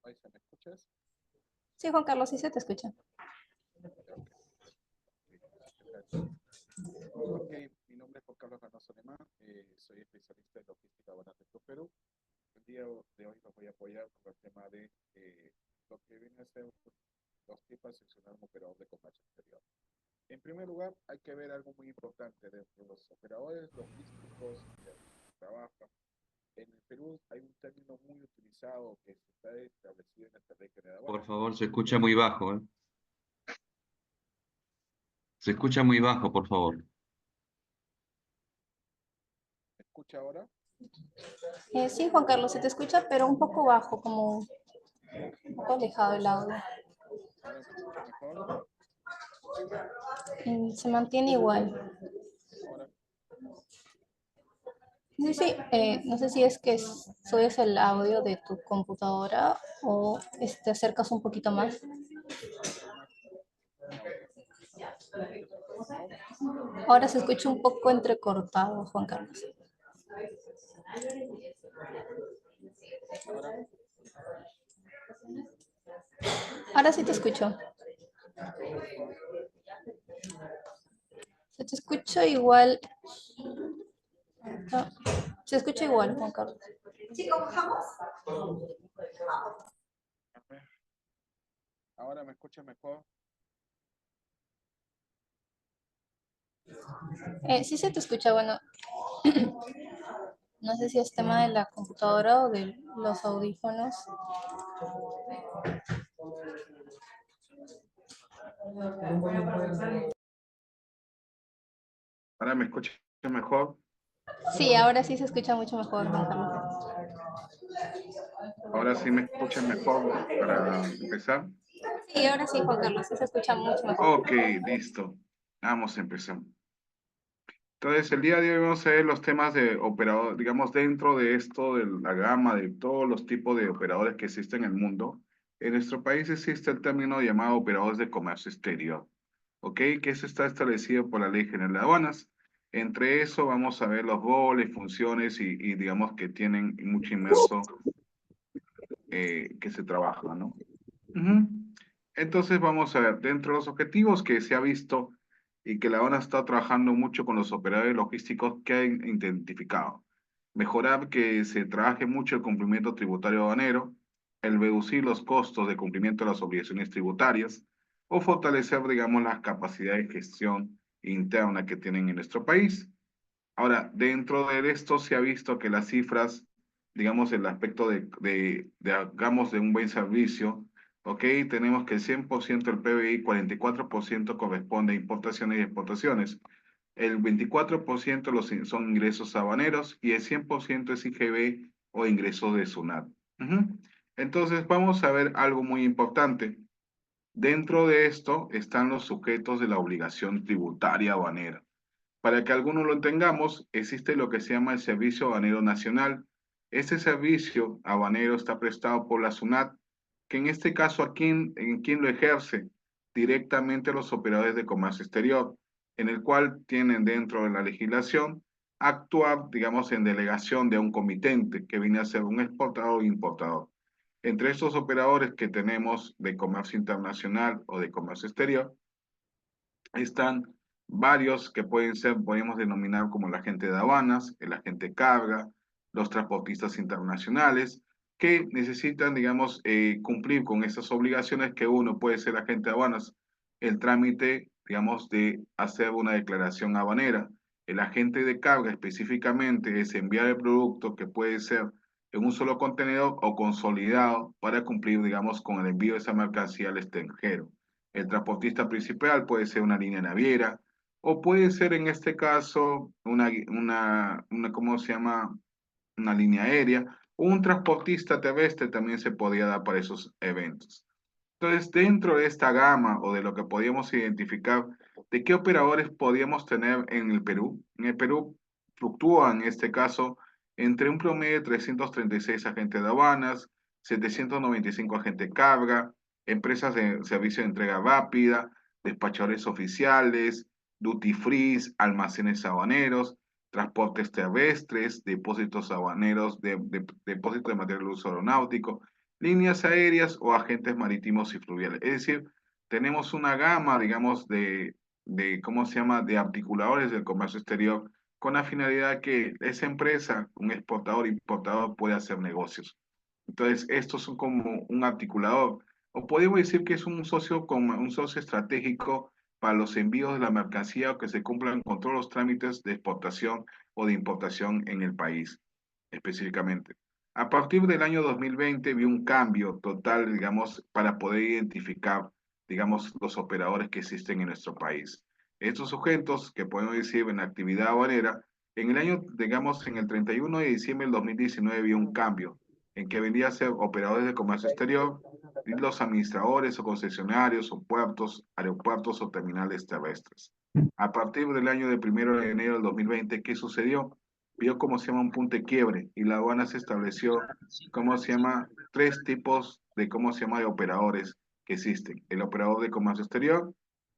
Paisa, ¿me escuchas? Sí, Juan Carlos, sí se te escucha. Ok. ¿Qué tal? Ok, mi nombre es Juan Carlos Ganoso Alemán, soy especialista en logística aduanal de Perú. El día de hoy los voy a apoyar con el tema de lo que viene a ser los tipos de seleccionar un operador de comercio exterior. En primer lugar, hay que ver algo muy importante dentro de los operadores logísticos que trabajan. En el Perú hay un término muy utilizado que está establecido en esta ley general de Por aduanas, favor, se que escucha es, muy bajo, ¿eh? Se escucha muy bajo, por favor. ¿me escucha ahora? Sí, Juan Carlos, se te escucha, pero un poco bajo, como un poco alejado el audio. ¿Ahora me escucha mejor? Se mantiene igual. Ahora, Sí, sí, no sé si es que subes el audio de tu computadora o te acercas un poquito más. estoy más el audio. ¿Me escuchas ahora mejor? Ahora se escucha un poco entrecortado, Juan Carlos. Ahora, Ahora sí te escucho. mejor. Se te escucha igual. No, se escucha igual, Juan Carlos. A ver, ahora me escucha mejor. Sí se te escucha, bueno, no sé si es tema de la computadora o de los audífonos. Ahora me escucha mejor. Sí, ahora sí se escucha mucho mejor, Juan Carlos. Ahora sí me escuchan mejor para empezar. Sí, ahora sí, Juan Carlos, sí se escucha mucho mejor. Ok, listo. Vamos a empezar. Entonces, el día de hoy vamos a ver los temas de operador, digamos, dentro de esto, de la gama de todos los tipos de operadores que existen en el mundo. En nuestro país existe el término llamado operadores de comercio exterior, ¿ok? Que eso está establecido por la Ley General de Aduanas. Entre eso vamos a ver los roles, funciones y digamos que tienen mucho inmerso que se trabaja, ¿no? Ujú. Entonces vamos a ver, dentro de los objetivos que se ha visto y que la ONU ha estado trabajando mucho con los operadores logísticos que han identificado. Mejorar que se trabaje mucho el cumplimiento tributario aduanero, el reducir los costos de cumplimiento de las obligaciones tributarias o fortalecer, digamos, las capacidades de gestión interna que tienen en nuestro país. Ahora, dentro de esto se ha visto que las cifras, digamos, el aspecto hagamos de un buen servicio, ¿ok? Tenemos que el 100% del PBI, 44% corresponde a importaciones y exportaciones, el 24% son ingresos habaneros y el 100% es IGB o ingresos de SUNAT. Ujú. Entonces, vamos a ver algo muy importante. Dentro de esto están los sujetos de la obligación tributaria habanera. Para que algunos lo entendamos, existe lo que se llama el Servicio Habanero Nacional. Este servicio habanero está prestado por la SUNAT, que en este caso, ¿en quién lo ejerce? Directamente los operadores de comercio exterior, en el cual tienen dentro de la legislación actuar, digamos, en delegación de un comitente que viene a ser un exportador o importador. Entre estos operadores que tenemos de comercio internacional o de comercio exterior, están varios que pueden ser, podemos denominar como el agente de aduanas, el agente carga, los transportistas internacionales, que necesitan, digamos, cumplir con estas obligaciones que uno puede ser agente de aduanas, el trámite, digamos, de hacer una declaración aduanera. El agente de carga específicamente es enviar el producto que puede ser en un solo contenedor o consolidado para cumplir, digamos, con el envío de esa mercancía al extranjero. El transportista principal puede ser una línea naviera o puede ser en este caso ¿cómo se llama? Una línea aérea o un transportista terrestre también se podría dar para esos eventos. Entonces, dentro de esta gama o de lo que podíamos identificar, ¿de qué operadores podíamos tener en el Perú? En el Perú fluctúa en este caso entre un promedio de 336 agentes de aduanas, 795 agentes de carga, empresas de servicio de entrega rápida, despachadores oficiales, duty free, almacenes aduaneros, transportes terrestres, depósitos aduaneros, depósitos de material de uso aeronáutico, líneas aéreas o agentes marítimos y fluviales. Es decir, tenemos una gama, digamos, ¿cómo se llama?, de articuladores del comercio exterior con la finalidad que esa empresa, un exportador, importador, puede hacer negocios. Entonces, estos son como un articulador, o podemos decir que es un socio, como un socio estratégico para los envíos de la mercancía o que se cumplan con todos los trámites de exportación o de importación en el país, específicamente. A partir del año 2020 vi un cambio total, digamos, para poder identificar, digamos, los operadores que existen en nuestro país. Estos sujetos, que podemos decir en la actividad aduanera, en el año, digamos, en el 31 de diciembre del 2019 vi un cambio en que vendría a ser operadores de comercio exterior y los administradores o concesionarios o puertos, aeropuertos o terminales terrestres. A partir del año de 1 de enero del 2020, ¿qué sucedió? Vio cómo se llama un punto de quiebre y la aduana se estableció, cómo se llama, tres tipos de, cómo se llama, de operadores que existen. El operador de comercio exterior,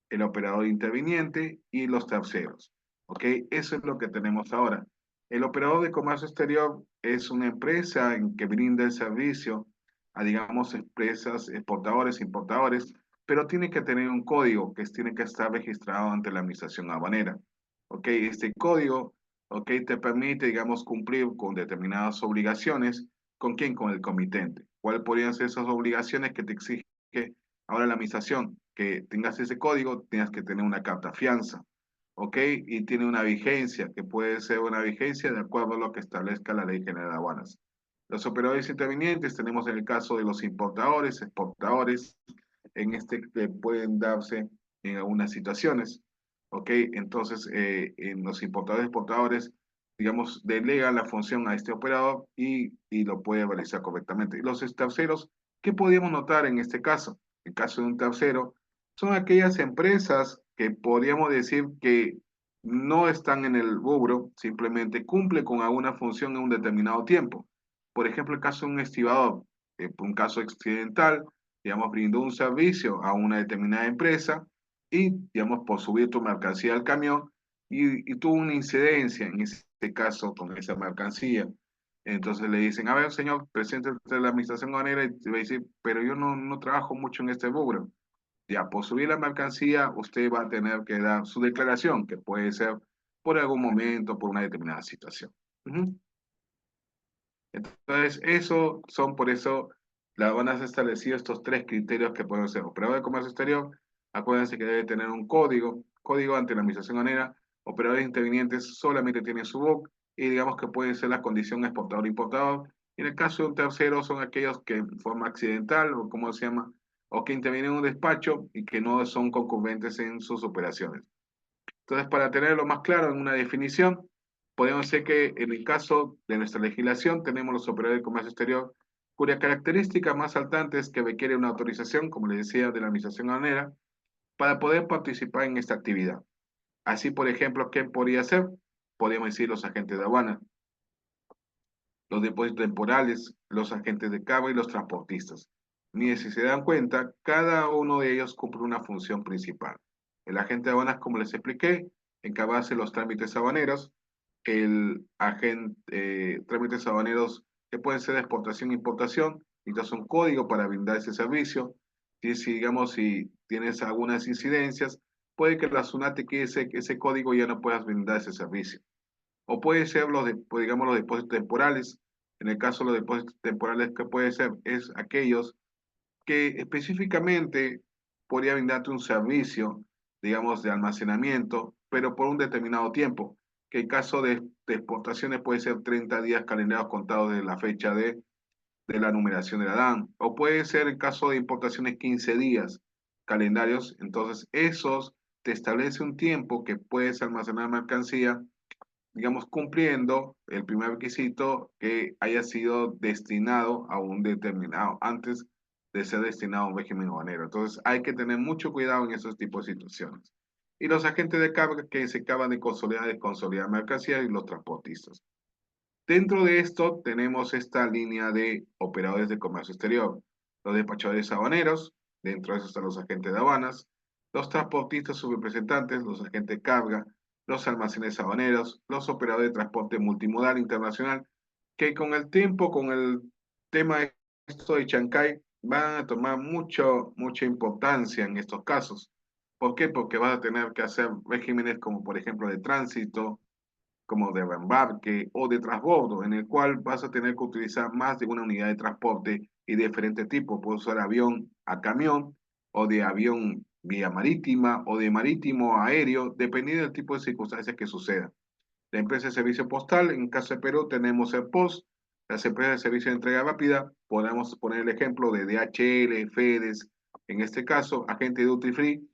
el operador interviniente y los terceros. ¿Ok? Eso es lo que tenemos ahora. El operador de comercio exterior es una empresa en que brinda el servicio a, digamos, empresas, exportadores, importadores, pero tiene que tener un código que tiene que estar registrado ante la administración aduanera. ¿Ok? Este código, ¿ok?, te permite, digamos, cumplir con determinadas obligaciones. ¿Con quién? Con el comitente. ¿Cuáles podrían ser esas obligaciones que te exige ahora la administración? Que tengas ese código, tienes que tener una carta fianza, ¿ok? Y tiene una vigencia, que puede ser una vigencia de acuerdo a lo que establezca la Ley General de Aduanas. Los operadores intervinientes tenemos en el caso de los importadores, exportadores, en este que pueden darse en algunas situaciones, ¿ok? Entonces, en los importadores, exportadores, digamos, delegan la función a este operador y lo puede realizar correctamente. Y los terceros, ¿qué podríamos notar en este caso? En el caso de un tercero, son aquellas empresas que podríamos decir que no están en el rubro, simplemente cumplen con alguna función en un determinado tiempo. Por ejemplo, el caso de un estibador, un caso accidental, digamos, brindó un servicio a una determinada empresa y, digamos, por subir tu mercancía al camión y tuvo una incidencia en este caso con esa mercancía. Entonces le dicen, a ver, señor, presidente de la administración aduanera, y te va a decir, pero yo no trabajo mucho en este rubro. Ya, por subir la mercancía, usted va a tener que dar su declaración, que puede ser por algún momento, por una determinada situación. Ujú. Entonces, por eso la aduana ha establecido estos tres criterios que pueden ser operador de comercio exterior, acuérdense que debe tener un código ante la administración aduanera, operadores intervinientes solamente tienen su BOC, y digamos que puede ser la condición exportador-importador, y en el caso de un tercero son aquellos que en forma accidental, o como se llama, o que intervienen en un despacho y que no son concurrentes en sus operaciones. Entonces, para tenerlo más claro en una definición, podemos decir que en el caso de nuestra legislación tenemos los operadores de comercio exterior, cuya característica más saltante es que requiere una autorización, como les decía, de la administración aduanera, para poder participar en esta actividad. Así, por ejemplo, ¿qué podría ser? Podríamos decir los agentes de aduana, los depósitos temporales, los agentes de carga y los transportistas. Ni si se dan cuenta, cada uno de ellos cumple una función principal. El agente de aduanas, como les expliqué, encargarse los trámites aduaneros, el agente, trámites aduaneros que pueden ser de exportación e importación, necesitas un código para brindar ese servicio. Digamos, si tienes algunas incidencias, puede que la SUNAT te quede ese código y ya no puedas brindar ese servicio. O puede ser pues, digamos, los depósitos temporales. En el caso de los depósitos temporales, ¿qué puede ser? Es aquellos que específicamente podría brindarte un servicio, digamos, de almacenamiento, pero por un determinado tiempo, que en caso de exportaciones puede ser 30 días calendarios contados de la fecha de la numeración de la DAN, o puede ser en caso de importaciones 15 días calendarios, entonces esos te establece un tiempo que puedes almacenar mercancía, digamos, cumpliendo el primer requisito que haya sido destinado a un determinado, antes de ser destinado a un régimen aduanero. Entonces, hay que tener mucho cuidado en esos tipos de situaciones. Y los agentes de carga que se acaban de consolidar, desconsolidar mercancías y los transportistas. Dentro de esto tenemos esta línea de operadores de comercio exterior, los despachadores aduaneros, dentro de eso están los agentes de aduanas, los transportistas subrepresentantes, los agentes de carga, los almacenes aduaneros, los operadores de transporte multimodal internacional, que con el tiempo, con el tema esto de Chancay van a tomar mucha importancia en estos casos. ¿Por qué? Porque vas a tener que hacer regímenes como, por ejemplo, de tránsito, como de embarque o de transbordo, en el cual vas a tener que utilizar más de una unidad de transporte y de diferente tipo. Puedes usar avión a camión o de avión vía marítima o de marítimo a aéreo, dependiendo del tipo de circunstancias que sucedan. La empresa de servicio postal, en caso de Perú tenemos el POS, las empresas de servicio de entrega rápida, podemos poner el ejemplo de DHL, FedEx, en este caso, agente duty free,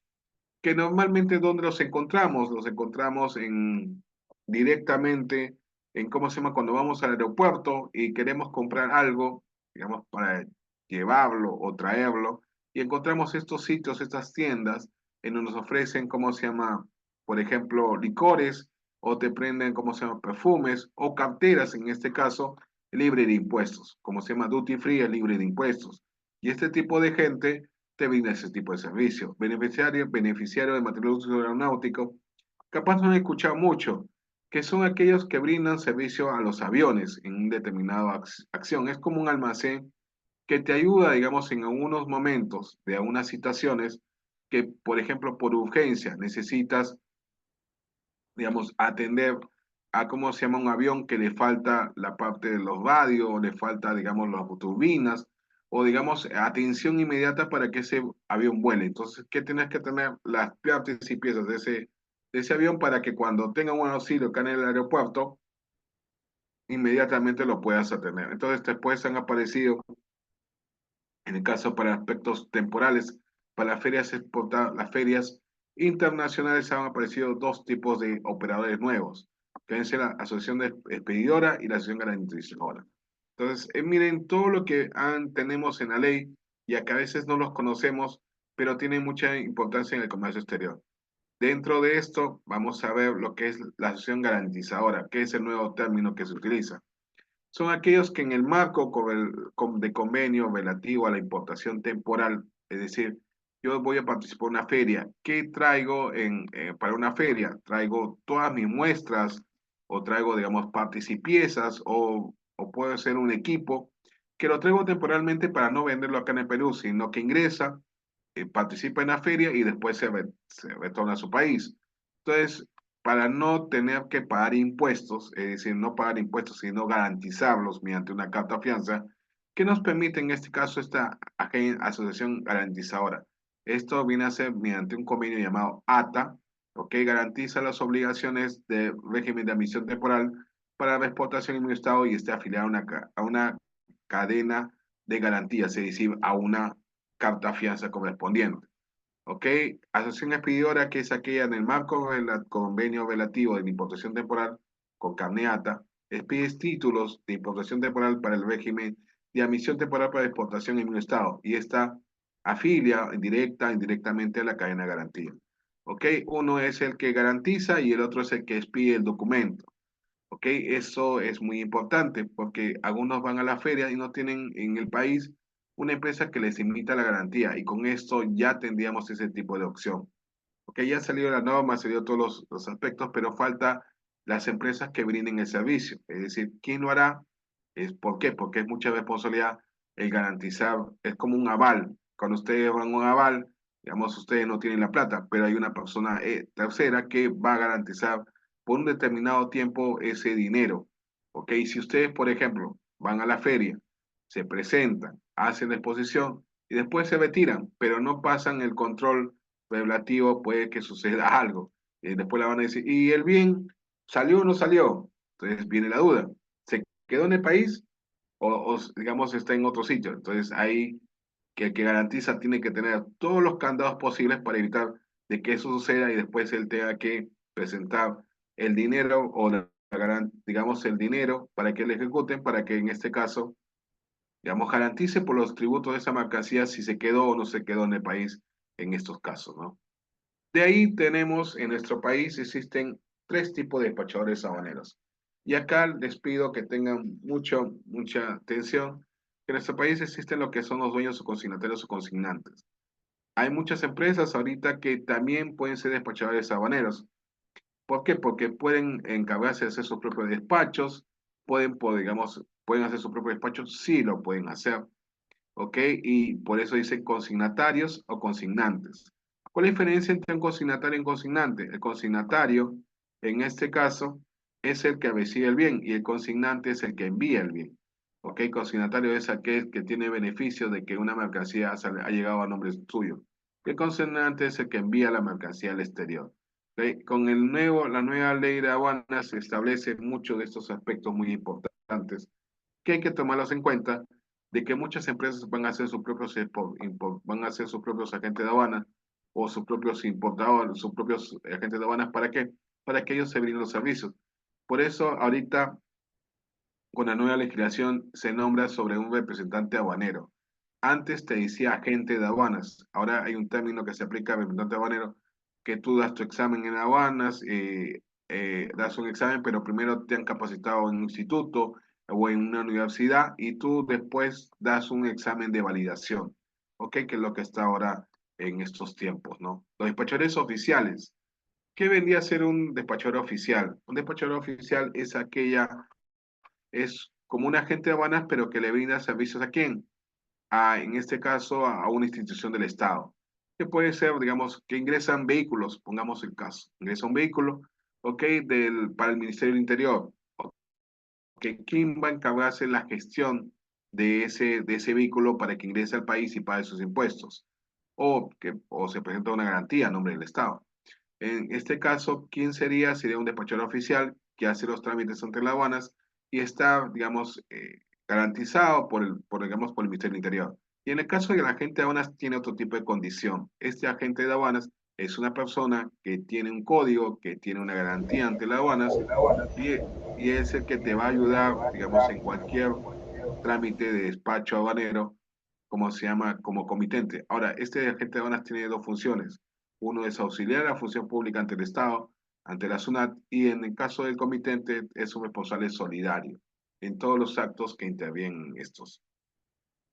que normalmente ¿dónde los encontramos en, directamente en, ¿cómo se llama? Cuando vamos al aeropuerto y queremos comprar algo, digamos, para llevarlo o traerlo, y encontramos estos sitios, estas tiendas, en donde nos ofrecen, ¿cómo se llama? Por ejemplo, licores, o te prenden, ¿cómo se llama? Perfumes, o carteras, en este caso, libre de impuestos, como se llama duty free, es libre de impuestos. Y este tipo de gente te brinda ese tipo de servicio. Beneficiario de material de uso aeronáutico, capaz no he escuchado mucho, que son aquellos que brindan servicio a los aviones en un determinado acción. Es como un almacén que te ayuda, digamos, en algunos momentos de algunas situaciones que, por ejemplo, por urgencia necesitas, digamos, atender a, ¿cómo se llama? Un avión que le falta la parte de los radios, le falta, digamos, las turbinas, o digamos, atención inmediata para que ese avión vuele. Entonces, ¿qué tienes que tener? Las partes y piezas de ese avión para que cuando tenga un auxilio acá en el aeropuerto, inmediatamente lo puedas atender. Entonces, después han aparecido, en el caso para aspectos temporales, para las ferias, las ferias internacionales han aparecido dos tipos de operadores nuevos, que es la Asociación de Expedidora y la Asociación Garantizadora. Entonces, miren todo lo que tenemos en la ley, y que a veces no los conocemos, pero tienen mucha importancia en el comercio exterior. Dentro de esto, vamos a ver lo que es la Asociación Garantizadora, que es el nuevo término que se utiliza. Son aquellos que en el marco de convenio relativo a la importación temporal, es decir, yo voy a participar en una feria, ¿qué traigo para una feria? Traigo todas mis muestras o traigo, digamos, partes y piezas o puede ser un equipo que lo traigo temporalmente para no venderlo acá en el Perú, sino que ingresa, participa en la feria y después se retorna a su país. Entonces, para no tener que pagar impuestos, es decir, no pagar impuestos, sino garantizarlos mediante una carta fianza, que nos permite en este caso esta asociación garantizadora. Esto viene a ser mediante un convenio llamado ATA, ¿ok? Garantiza las obligaciones de régimen de admisión temporal para la exportación en un estado y esté afiliado a una cadena de garantías, es decir, a una carta fianza correspondiente. ¿Ok? Asociación expedidora, que es aquella en el marco del convenio relativo de la importación temporal con carneata, expide títulos de importación temporal para el régimen de admisión temporal para exportación en un estado y esta afilia directa, indirectamente a la cadena de garantía. ¿Ok? Uno es el que garantiza y el otro es el que expide el documento. ¿Ok? Eso es muy importante porque algunos van a la feria y no tienen en el país una empresa que les imita la garantía y con esto ya tendríamos ese tipo de opción. ¿Ok? Ya ha salido la norma, ha salido todos los aspectos, pero falta las empresas que brinden el servicio. Es decir, ¿quién lo hará? ¿Por qué? Porque es mucha responsabilidad el garantizar, es como un aval. Cuando ustedes van a un aval, digamos, ustedes no tienen la plata, pero hay una persona tercera que va a garantizar por un determinado tiempo ese dinero. ¿Ok? Si ustedes, por ejemplo, van a la feria, se presentan, hacen la exposición y después se retiran, pero no pasan el control relativo, puede que suceda algo. Después la van a decir, ¿y el bien salió o no salió? Entonces viene la duda. ¿Se quedó en el país digamos, está en otro sitio? Entonces ahí que el que garantiza tiene que tener todos los candados posibles para evitar de que eso suceda y después él tenga que presentar el dinero o digamos el dinero para que le ejecuten, para que en este caso, digamos, garantice por los tributos de esa mercancía si se quedó o no se quedó en el país en estos casos, ¿no? De ahí tenemos en nuestro país existen tres tipos de despachadores aduaneros. Y acá les pido que tengan mucha atención, que en nuestro país existen lo que son los dueños o consignatarios o consignantes. Hay muchas empresas ahorita que también pueden ser despachadores aduaneros. ¿Por qué? Porque pueden encargarse de hacer sus propios despachos, digamos, pueden hacer sus propios despachos, sí lo pueden hacer. ¿ok? Y por eso dice consignatarios o consignantes. ¿Cuál es la diferencia entre un consignatario y un consignante? El consignatario, en este caso, es el que recibe el bien y el consignante es el que envía el bien. ¿Ok? Consignatario es aquel que tiene beneficio de que una mercancía ha llegado a nombre suyo. El consignante es el que envía la mercancía al exterior. ¿Ok? Con la nueva ley de aduanas se establece muchos de estos aspectos muy importantes que hay que tomarlos en cuenta, de que muchas empresas van a hacer sus propios, van a hacer sus propios agentes de aduana o sus propios importadores, sus propios agentes de aduanas. ¿Para qué? Para que ellos se brinden los servicios. Por eso, ahorita, con la nueva legislación, se nombra sobre un representante aduanero. Antes te decía agente de aduanas, ahora hay un término que se aplica a representante aduanero, que tú das tu examen en aduanas, das un examen, pero primero te han capacitado en un instituto o en una universidad y tú después das un examen de validación, ¿ok? Que es lo que está ahora en estos tiempos, ¿no? Los despachadores oficiales. ¿Qué vendría a ser un despachador oficial? Un despachador oficial es como un agente de aduanas, pero que le brinda servicios ¿a quién? En este caso, a una institución del Estado, que puede ser, digamos, que ingresan vehículos, pongamos el caso, ingresa un vehículo, ok, para el Ministerio del Interior, que quién va a encargarse de la gestión de ese vehículo para que ingrese al país y pague sus impuestos, o se presenta una garantía a nombre del Estado. En este caso, ¿quién sería? Sería un despachador oficial que hace los trámites ante las aduanas y está, digamos, garantizado digamos, por el Ministerio del Interior. Y en el caso de que el agente de aduanas tiene otro tipo de condición. Este agente de aduanas es una persona que tiene un código, que tiene una garantía ante las aduanas y, y es el que te va a ayudar, digamos, en cualquier trámite de despacho aduanero, como se llama, como comitente. Ahora, este agente de aduanas tiene dos funciones. Uno es auxiliar a la función pública ante el Estado, ante la SUNAT, y en el caso del comitente es un responsable solidario en todos los actos que intervienen estos.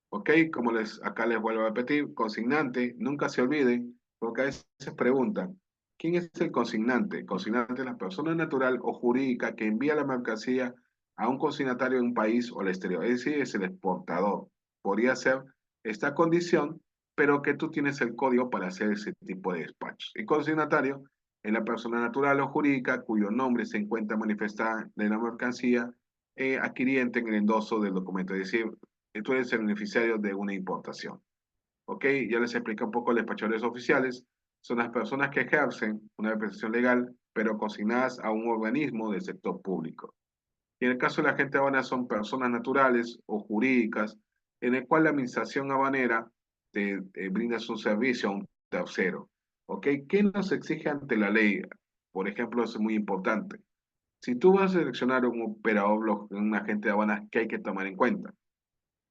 ¿Ok? Como acá les vuelvo a repetir, consignante, nunca se olviden, porque a veces preguntan, ¿quién es el consignante? El consignante es la persona natural o jurídica que envía la mercancía a un consignatario en un país o al exterior, es decir, es el exportador. Podría ser esta condición, pero que tú tienes el código para hacer ese tipo de despachos. El consignatario es la persona natural o jurídica cuyo nombre se encuentra manifestada en la mercancía adquiriente en el endoso del documento, es decir, tú eres el beneficiario de una importación. ¿Ok? Ya les expliqué un poco los despachadores oficiales. Son las personas que ejercen una representación legal, pero consignadas a un organismo del sector público. Y en el caso de la gente aduana son personas naturales o jurídicas, en el cual la administración habanera te brinda su servicio a un tercero. ¿Ok? ¿Qué nos exige ante la ley? Por ejemplo, es muy importante. Si tú vas a seleccionar un operador, un agente de aduanas, ¿qué hay que tomar en cuenta?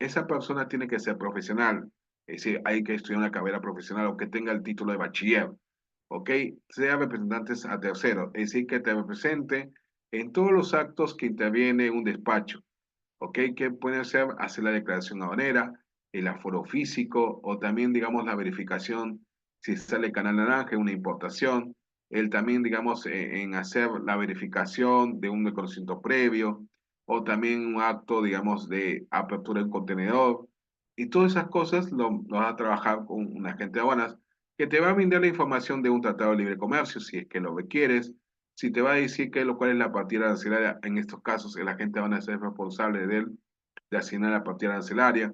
Esa persona tiene que ser profesional, es decir, hay que estudiar una carrera profesional o que tenga el título de bachiller, ¿ok? Sea representantes a terceros, es decir, que te represente en todos los actos que interviene un despacho, ¿ok? Que puede ser hacer la declaración aduanera, el aforo físico o también, digamos, la verificación si sale Canal Naranja, una importación, el también, digamos, en hacer la verificación de un reconocimiento previo o también un acto, digamos, de apertura de un contenedor. Y todas esas cosas lo vas a trabajar con un agente de aduanas que te va a brindar la información de un tratado de libre comercio, si es que lo requieres, si te va a decir cuál es la partida arancelaria, en estos casos el agente van a ser responsable de asignar la partida arancelaria,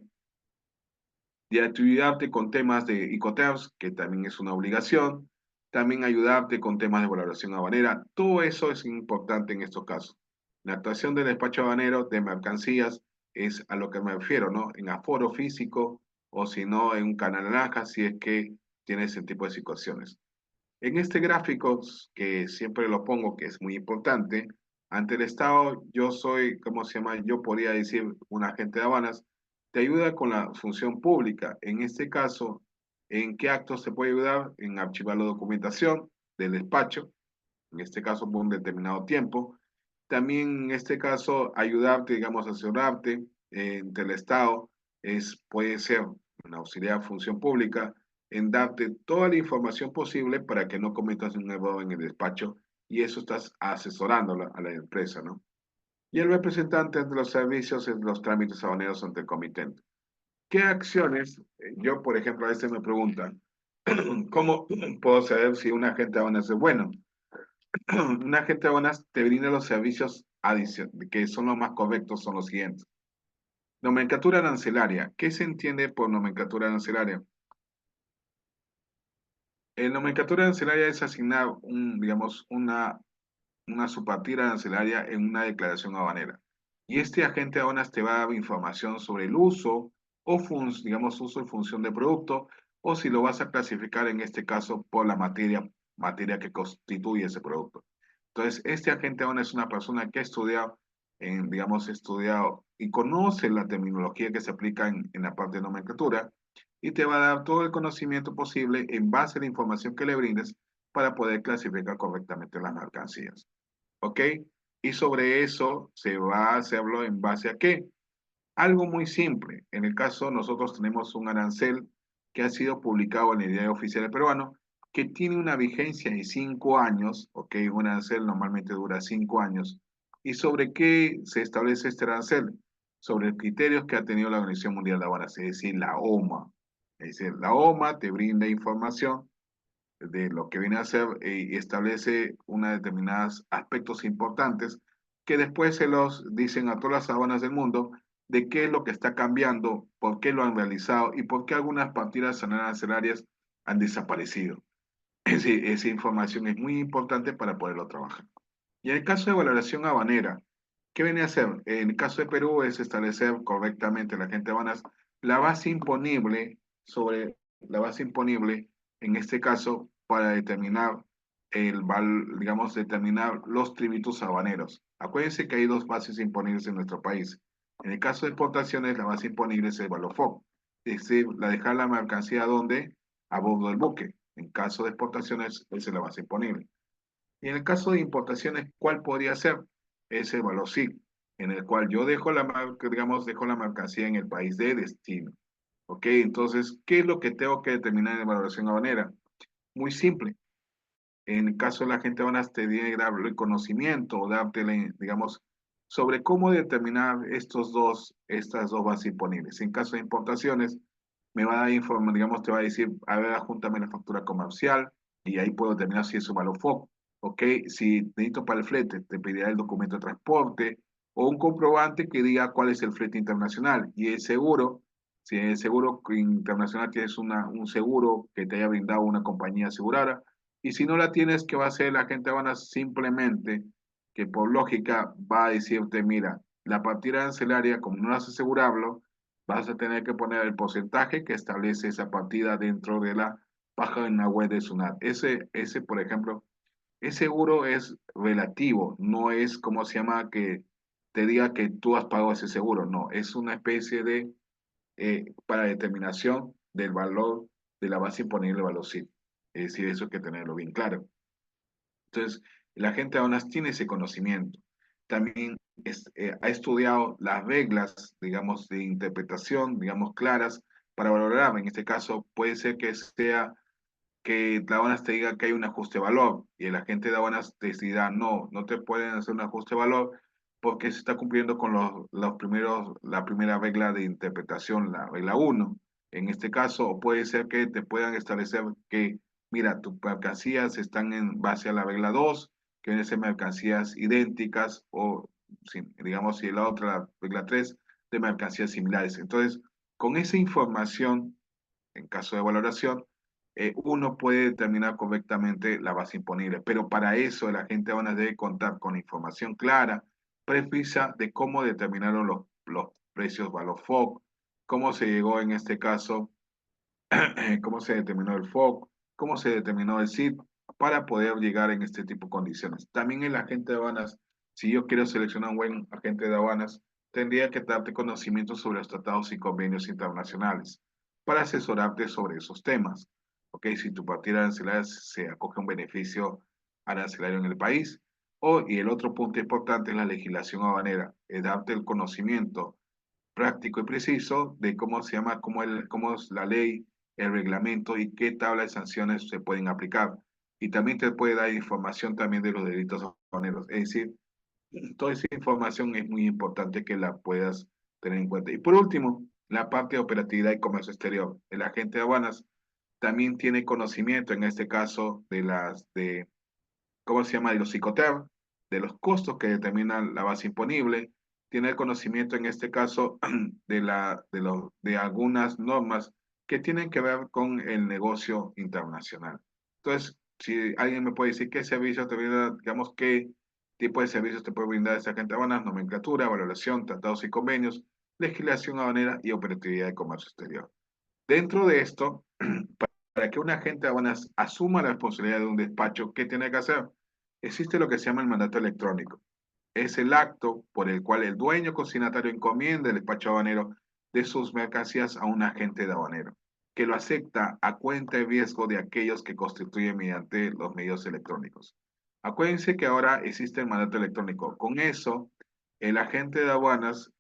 de ayudarte con temas de Incoterms, que también es una obligación, también ayudarte con temas de valoración aduanera, todo eso es importante en estos casos. La actuación del despacho aduanero de mercancías es a lo que me refiero, ¿no? En aforo físico o si no en un canal naranja, si es que tiene ese tipo de situaciones. En este gráfico, que siempre lo pongo, que es muy importante, ante el Estado, yo soy, ¿cómo se llama? Yo podría decir un agente de aduanas, te ayuda con la función pública. En este caso, ¿en qué actos se puede ayudar? En archivar la documentación del despacho, en este caso por un determinado tiempo. También en este caso, ayudarte, digamos, asesorarte entre el Estado, puede ser una auxiliar función pública, en darte toda la información posible para que no cometas un error en el despacho y eso estás asesorando a la empresa, ¿no? Y el representante de los servicios en los trámites aduaneros ante el comitente. ¿Qué acciones? Yo, por ejemplo, a veces me preguntan, ¿cómo puedo saber si un agente de aduanas es bueno? Un agente de aduanas te brinda los servicios que son los más correctos, son los siguientes. Nomenclatura arancelaria. ¿Qué se entiende por nomenclatura arancelaria? Nomenclatura arancelaria es asignar digamos, una subpartida arancelaria en una declaración aduanera. Y este agente de aduanas te va a dar información sobre el uso o, digamos, uso y función del producto, o si lo vas a clasificar en este caso por la materia que constituye ese producto. Entonces, este agente de aduanas es una persona que ha estudiado, digamos, estudiado y conoce la terminología que se aplica en la parte de nomenclatura y te va a dar todo el conocimiento posible en base a la información que le brindes para poder clasificar correctamente las mercancías. ¿Ok? Y sobre eso se habló en base a qué. Algo muy simple. En el caso, nosotros tenemos un arancel que ha sido publicado en el Diario Oficial Peruano, que tiene una vigencia de 5 años, ¿ok? Un arancel normalmente dura 5 años. ¿Y sobre qué se establece este arancel? Sobre los criterios que ha tenido la Organización Mundial de Aduanas, es decir, la OMA. Es decir, la OMA te brinda información de lo que viene a ser y establece unos determinados aspectos importantes que después se los dicen a todas las aduanas del mundo de qué es lo que está cambiando, por qué lo han realizado y por qué algunas partidas arancelarias han desaparecido. Esa información es muy importante para poderlo trabajar. Y en el caso de valoración habanera, ¿qué viene a hacer? En el caso de Perú es establecer correctamente la gente de aduanas la base imponible sobre la base imponible, en este caso, para determinar digamos, determinar los tributos habaneros. Acuérdense que hay dos bases imponibles en nuestro país. En el caso de exportaciones, la base imponible es el valor FOB, es decir, la dejar la mercancía donde, a bordo del buque. En caso de exportaciones, esa es la base imponible. Y en el caso de importaciones, ¿cuál podría ser? Es el valor SIC, en el cual yo dejo digamos, dejo la mercancía en el país de destino. ¿Ok? Entonces, ¿qué es lo que tengo que determinar en la valoración aduanera? Muy simple. En el caso de la gente aduanas, te tiene que dar el conocimiento o darte, digamos, sobre cómo determinar estas dos bases imponibles. En caso de importaciones, me va a dar información, digamos, te va a decir, a ver, júntame la factura comercial y ahí puedo determinar si es un valor FOB. ¿Ok? Si necesito para el flete, te pedirá el documento de transporte o un comprobante que diga cuál es el flete internacional. Y el seguro, si el seguro internacional tienes un seguro que te haya brindado una compañía asegurada, y si no la tienes, ¿qué va a hacer la gente? Van a simplemente, que por lógica va a decirte, mira, la partida arancelaria, como no has asegurarlo, vas a tener que poner el porcentaje que establece esa partida dentro de la página web de SUNAT. Por ejemplo, es seguro, es relativo, no es como se llama que te diga que tú has pagado ese seguro, no, es una especie de, para determinación del valor de la base imponible del valor CIF. Es decir, eso hay que tenerlo bien claro. Entonces, la gente aún así tiene ese conocimiento. También ha estudiado las reglas, digamos, de interpretación, digamos, claras para valorar. En este caso, puede ser que sea que la aduanas te diga que hay un ajuste de valor y el agente de aduanas te dirá, no, no te pueden hacer un ajuste de valor porque se está cumpliendo con la primera regla de interpretación, la regla uno. En este caso, o puede ser que te puedan establecer que, mira, tus mercancías están en base a la regla 2, que deben ser mercancías idénticas o, digamos, si la otra, la regla 3, de mercancías similares. Entonces, con esa información, en caso de valoración, uno puede determinar correctamente la base imponible, pero para eso el agente aduanal debe contar con información clara, precisa de cómo determinaron los precios valor FOB, cómo se llegó en este caso, cómo se determinó el FOB, cómo se determinó el CIP, para poder llegar en este tipo de condiciones. También el agente de aduanas, si yo quiero seleccionar un buen agente de aduanas, tendría que darte conocimiento sobre los tratados y convenios internacionales para asesorarte sobre esos temas. ¿Ok? Si tu partida arancelaria se acoge a un beneficio arancelario en el país. Y el otro punto importante es la legislación aduanera, es darte el conocimiento práctico y preciso de cómo se llama, cómo es la ley, el reglamento y qué tabla de sanciones se pueden aplicar. Y también te puede dar información también de los delitos aduaneros. Es decir, toda esa información es muy importante que la puedas tener en cuenta. Y por último, la parte de operatividad y comercio exterior. El agente de aduanas también tiene conocimiento, en este caso, ¿cómo se llama? De los Icoterm, de los costos que determinan la base imponible, tiene el conocimiento en este caso de algunas normas que tienen que ver con el negocio internacional. Entonces, si alguien me puede decir qué servicios te brinda, digamos, qué tipo de servicios te puede brindar esta agente aduanas, nomenclatura, valoración, tratados y convenios, legislación aduanera y operatividad de comercio exterior. Dentro de esto, para que un agente de aduanas asuma la responsabilidad de un despacho, ¿qué tiene que hacer? Existe lo que se llama el mandato electrónico. Es el acto por el cual el dueño consignatario encomienda el despacho aduanero de sus mercancías a un agente de aduanero, que lo acepta a cuenta y riesgo de aquellos que constituyen mediante los medios electrónicos. Acuérdense que ahora existe el mandato electrónico. Con eso, el agente de aduanas,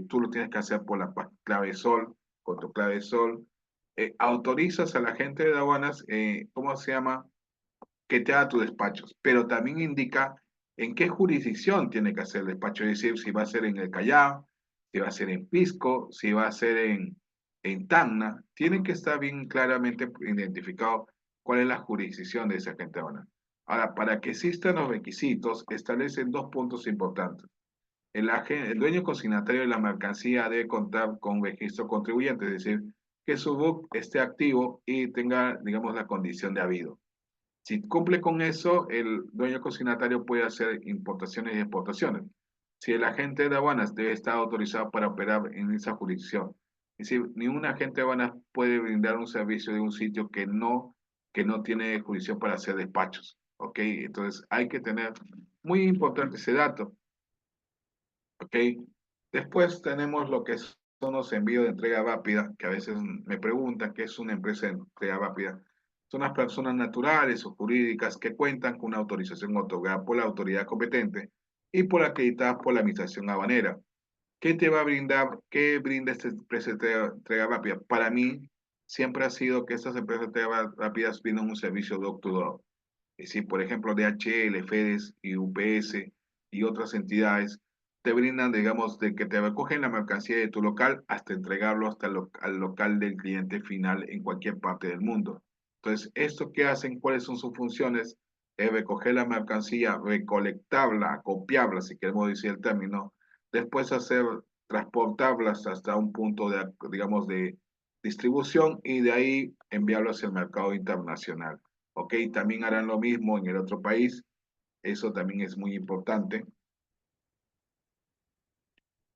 tú lo tienes que hacer por la clave SOL, con tu clave SOL. Autorizas al agente de aduanas, ¿cómo se llama? Que te haga tus despachos, pero también indica en qué jurisdicción tiene que hacer el despacho, es decir, si va a ser en el Callao, si va a ser en Pisco, si va a ser en Tacna, tiene que estar bien claramente identificado cuál es la jurisdicción de ese agente aduanal. Ahora, para que existan los requisitos, establecen dos puntos importantes. El dueño consignatario de la mercancía debe contar con un registro contribuyente, es decir, que su book esté activo y tenga, digamos, la condición de habido. Si cumple con eso, el dueño consignatario puede hacer importaciones y exportaciones. Si el agente de aduanas debe estar autorizado para operar en esa jurisdicción. Es decir, ningún agente de aduanas puede brindar un servicio de un sitio que no tiene jurisdicción para hacer despachos. ¿Ok? Entonces hay que tener muy importante ese dato. ¿Ok? Después tenemos lo que son los envíos de entrega rápida, que a veces me preguntan qué es una empresa de entrega rápida. Son las personas naturales o jurídicas que cuentan con una autorización otorgada por la autoridad competente y por acreditada por la administración aduanera. ¿Qué te va a brindar? ¿Qué brinda esta empresa de entrega rápida? Para mí, siempre ha sido que estas empresas de entrega rápidas brindan un servicio door-to-door. Es decir, por ejemplo, DHL, FedEx y UPS y otras entidades te brindan, digamos, de que te recogen la mercancía de tu local hasta entregarlo al local del cliente final en cualquier parte del mundo. Entonces, ¿esto qué hacen? ¿Cuáles son sus funciones? Es recoger la mercancía, recolectarla, copiarla, si queremos decir el término, después transportarlas hasta un punto de, digamos, de distribución y de ahí enviarlo hacia el mercado internacional. ¿Ok? También harán lo mismo en el otro país. Eso también es muy importante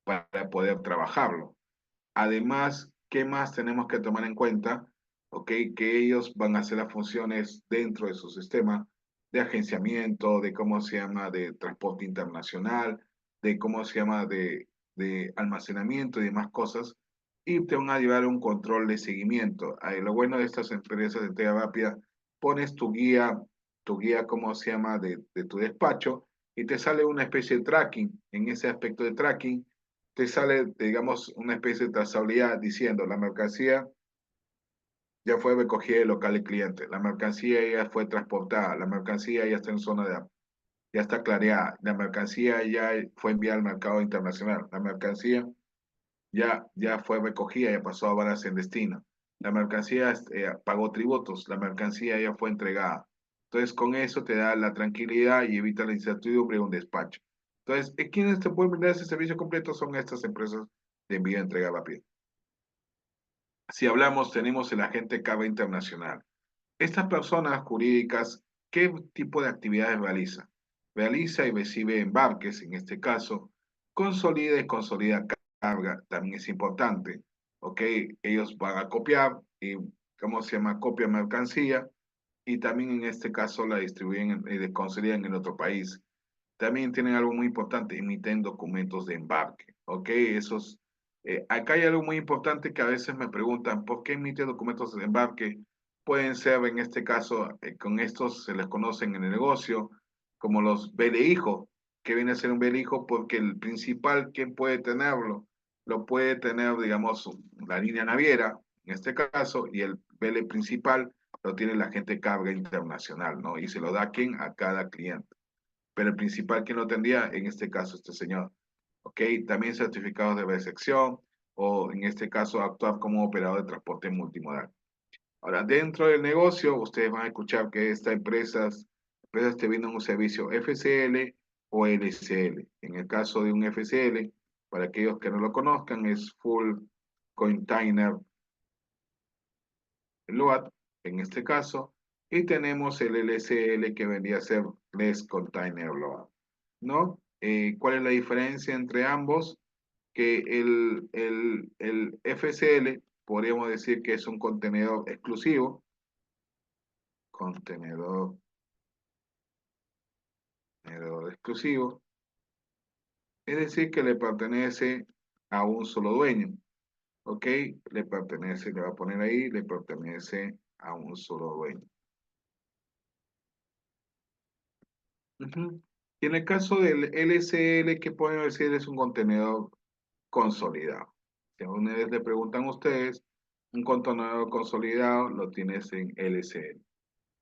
para poder trabajarlo. Además, ¿qué más tenemos que tomar en cuenta? ¿Ok? Que ellos van a hacer las funciones dentro de su sistema de agenciamiento, de cómo se llama, de transporte internacional, de cómo se llama, de almacenamiento y demás cosas, y te van a llevar a un control de seguimiento. Lo bueno de estas empresas de entrega rápida, pones tu guía, ¿cómo se llama?, de tu despacho, y te sale una especie de tracking. En ese aspecto de tracking, te sale, digamos, una especie de trazabilidad diciendo la mercancía ya fue recogida del local del cliente, la mercancía ya fue transportada, la mercancía ya está en zona ya está clareada, la mercancía ya fue enviada al mercado internacional, la mercancía ya fue recogida, ya pasó a varas en destino, la mercancía pagó tributos, la mercancía ya fue entregada. Entonces, con eso te da la tranquilidad y evita la incertidumbre de un despacho. Entonces, ¿quiénes te pueden brindar ese servicio completo? Son estas empresas de envío de entrega rápida. Si hablamos, tenemos el agente CABA internacional. Estas personas jurídicas, ¿qué tipo de actividades realiza? Realiza y recibe embarques, en este caso, consolida carga, también es importante, ¿ok? Ellos van a copiar y, ¿cómo se llama? Copia mercancía y también en este caso la distribuyen y consolidan en otro país. También tienen algo muy importante, emiten documentos de embarque, ¿ok? Acá hay algo muy importante que a veces me preguntan, ¿por qué emite documentos de embarque? Pueden ser, en este caso, con estos se les conocen en el negocio como los hijo, que viene a ser un hijo porque el principal, ¿quién puede tenerlo? Lo puede tener, digamos, la línea naviera, en este caso, y el vele principal lo tiene la agente de carga internacional, ¿no? Y se lo da a quién, a cada cliente. Pero el principal que lo tendría, en este caso, este señor. ¿Ok? También certificados de recepción, o en este caso actuar como operador de transporte multimodal. Ahora, dentro del negocio, ustedes van a escuchar que estas empresas te venden un servicio FCL o LCL. En el caso de un FCL, para aquellos que no lo conozcan, es Full Container Load, en este caso, y tenemos el LCL que vendría a ser Less Container Load, ¿no? ¿Cuál es la diferencia entre ambos? Que el FCL podríamos decir que es un contenedor exclusivo, contenedor, contenedor exclusivo, es decir, que le pertenece a un solo dueño, ¿ok? Le pertenece, le va a poner ahí, le pertenece a un solo dueño. Ujú. Y en el caso del LCL, ¿qué podemos decir? Es un contenedor consolidado. Si a ustedes le preguntan a ustedes, un contenedor consolidado lo tienes en LCL.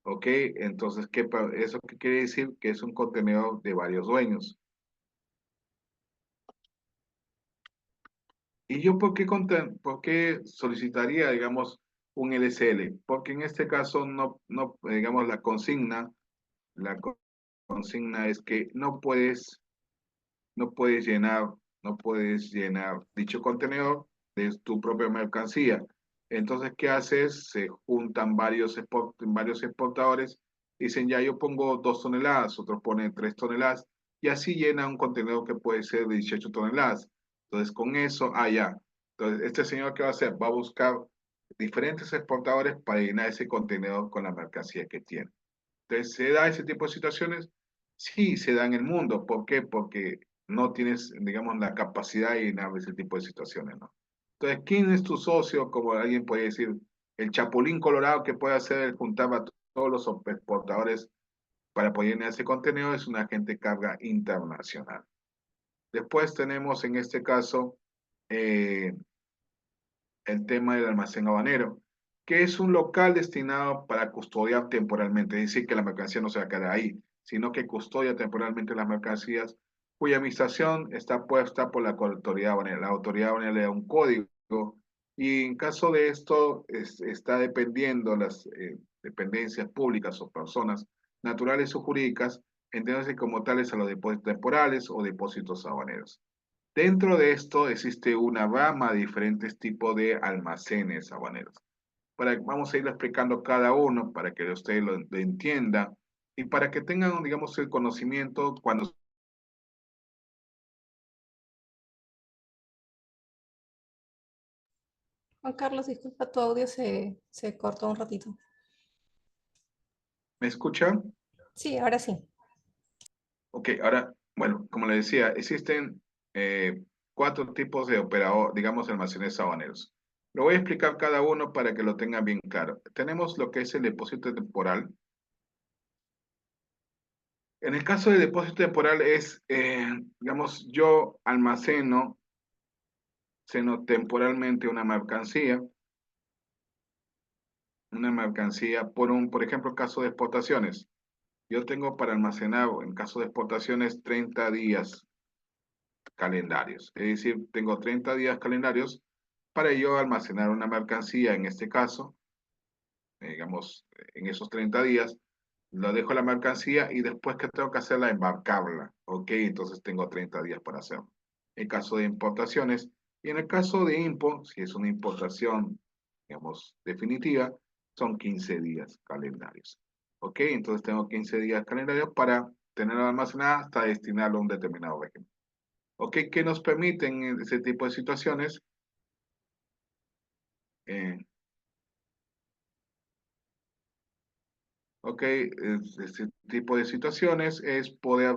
¿Ok? Entonces, ¿eso qué quiere decir? Que es un contenedor de varios dueños. ¿Y yo por qué solicitaría, digamos, un LCL? Porque en este caso, digamos, la consigna es que no puedes llenar dicho contenedor de tu propia mercancía. Entonces, ¿qué haces? Se juntan varios exportadores, dicen, ya yo pongo 2 toneladas, otros ponen 3 toneladas, y así llena un contenedor que puede ser de 18 toneladas. Entonces, con eso, ya. Entonces, este señor, ¿qué va a hacer? Va a buscar diferentes exportadores para llenar ese contenedor con la mercancía que tiene. Entonces, ¿se da ese tipo de situaciones? Sí, se da en el mundo. ¿Por qué? Porque no tienes, digamos, la capacidad de llenar ese tipo de situaciones, ¿no? Entonces, ¿quién es tu socio? Como alguien puede decir, el chapulín colorado que puede hacer juntar a todos los exportadores para poder llenar ese contenido es un agente carga internacional. Después tenemos en este caso eh, el tema del almacén habanero, que es un local destinado para custodiar temporalmente, es decir, que la mercancía no se va a quedar ahí, sino que custodia temporalmente las mercancías, cuya administración está puesta por la autoridad habanera. La autoridad habanera le da un código y en caso de esto está dependiendo las dependencias públicas o personas naturales o jurídicas, entendiéndose como tales a los depósitos temporales o depósitos habaneros. Dentro de esto existe una rama de diferentes tipos de almacenes habaneros. Vamos a ir explicando cada uno para que ustedes lo entiendan y para que tengan, digamos, el conocimiento cuando... Juan Carlos, disculpa, tu audio se cortó un ratito. ¿Me escuchan? Sí, ahora sí. Ok, ahora, bueno, como les decía, existen 4 tipos de operador, digamos, almacenes habaneros. Lo voy a explicar cada uno para que lo tengan bien claro. Tenemos lo que es el depósito temporal. En el caso del depósito temporal es, digamos, yo almaceno temporalmente una mercancía por ejemplo, caso de exportaciones. Yo tengo para almacenar, en caso de exportaciones, 30 días calendarios. Es decir, tengo 30 días calendarios para yo almacenar una mercancía, en este caso, digamos, en esos 30 días, lo dejo la mercancía y después que tengo que hacerla, embarcarla. Ok, entonces tengo 30 días para hacerlo. En caso de importaciones, y en el caso de import, si es una importación, digamos, definitiva, son 15 días calendarios. Ok, entonces tengo 15 días calendarios para tenerlo almacenado hasta destinarlo a un determinado régimen. Ok, ¿qué nos permiten ese tipo de situaciones? Eh, Ok, este tipo de situaciones es poder,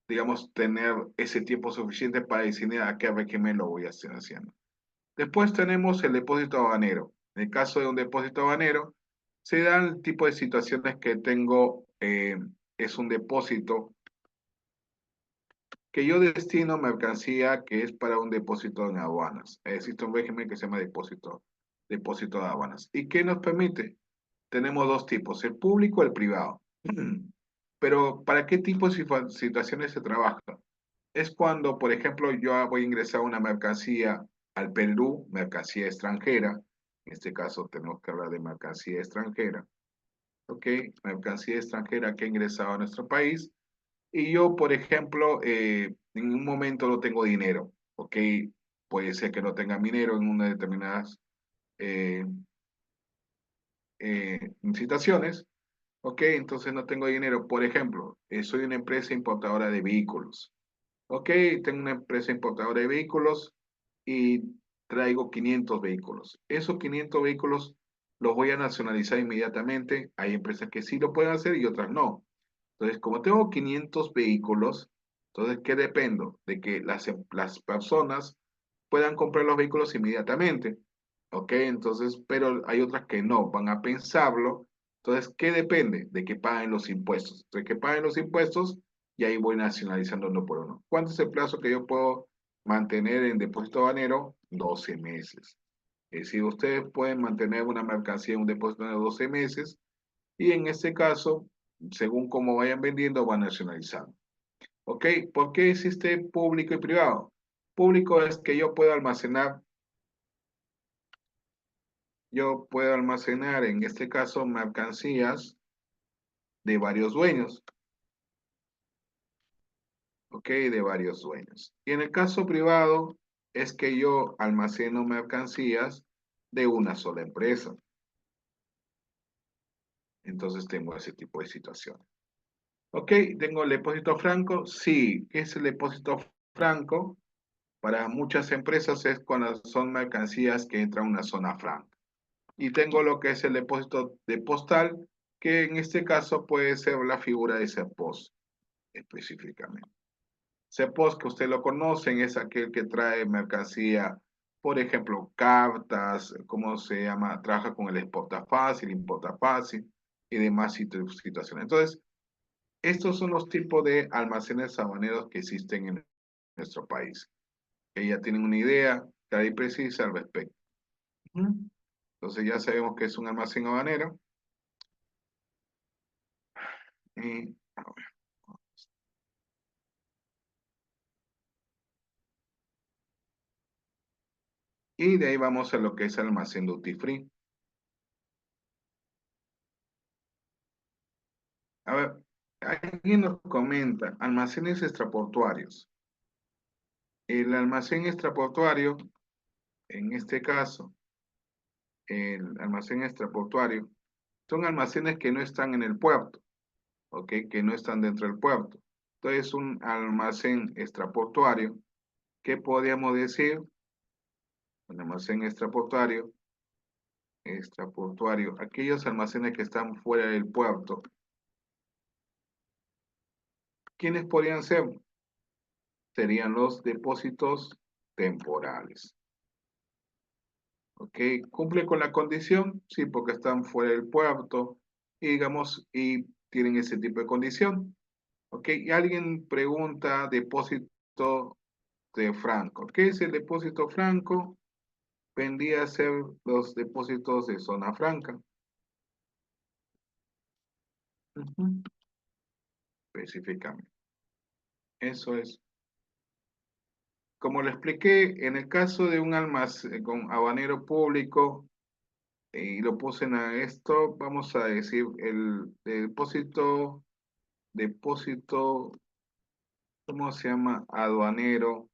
digamos, tener ese tiempo suficiente para decidir a qué régimen lo voy a estar haciendo. Después tenemos el depósito habanero. En el caso de un depósito habanero, se dan el tipo de situaciones que tengo, es un depósito que yo destino mercancía que es para un depósito en aduanas. Existe un régimen que se llama depósito de aduanas. ¿Y qué nos permite? Tenemos 2 tipos, el público y el privado. Pero ¿para qué tipo de situaciones se trabaja? Es cuando, por ejemplo, yo voy a ingresar una mercancía al Perú mercancía extranjera. En este caso tenemos que hablar de mercancía extranjera. ¿Ok? Mercancía extranjera que ha ingresado a nuestro país. Y yo, por ejemplo, en un momento no tengo dinero. ¿Ok? Puede ser que no tenga dinero en una determinadas eh, situaciones. ¿Ok? Entonces no tengo dinero. Por ejemplo, soy una empresa importadora de vehículos. Ok, tengo una empresa importadora de vehículos y traigo 500 vehículos. Esos 500 vehículos los voy a nacionalizar inmediatamente. Hay empresas que sí lo pueden hacer y otras no. Entonces, como tengo 500 vehículos, entonces, ¿qué dependo? De que las personas puedan comprar los vehículos inmediatamente. ¿Ok? Entonces, pero hay otras que no, van a pensarlo. Entonces, ¿qué depende? De que paguen los impuestos. De que paguen los impuestos y ahí voy nacionalizando uno por uno. ¿Cuánto es el plazo que yo puedo mantener en depósito aduanero? 12 meses. Es decir, ustedes pueden mantener una mercancía en un depósito de 12 meses y en este caso, según cómo vayan vendiendo, van nacionalizando. ¿Ok? ¿Por qué existe público y privado? Público es que yo puedo almacenar en este caso mercancías de varios dueños. ¿Ok? De varios dueños. Y en el caso privado es que yo almaceno mercancías de una sola empresa. Entonces tengo ese tipo de situación. ¿Ok? ¿Tengo el depósito franco? Sí. ¿Qué es el depósito franco? Para muchas empresas es cuando son mercancías que entran a una zona franca. Y tengo lo que es el depósito de postal, que en este caso puede ser la figura de CEPOS específicamente. CEPOS, que usted lo conocen, es aquel que trae mercancía, por ejemplo, cartas, ¿cómo se llama? Trabaja con el exporta fácil, importa fácil y demás situaciones. Entonces, estos son los tipos de almacenes aduaneros que existen en nuestro país. Que ya tienen una idea clara y precisa al respecto. Entonces ya sabemos que es un almacén aduanero. Y, y de ahí vamos a lo que es almacén duty free. A ver, alguien nos comenta, almacenes extraportuarios. El almacén extraportuario, en este caso, el almacén extraportuario, son almacenes que no están en el puerto, ¿ok? Que no están dentro del puerto. Entonces, un almacén extraportuario, ¿qué podríamos decir? Un almacén extraportuario, aquellos almacenes que están fuera del puerto. ¿Quiénes podrían ser? Serían los depósitos temporales. ¿Ok? ¿Cumple con la condición? Sí, porque están fuera del puerto y digamos, y tienen ese tipo de condición. ¿Ok? Y alguien pregunta depósito de franco. ¿Qué es el depósito franco? Vendría a ser los depósitos de zona franca. Ujú. Específicamente. Eso es. Como le expliqué, en el caso de un almacén con habanero público, y lo puse en esto, vamos a decir, el depósito, ¿cómo se llama? Aduanero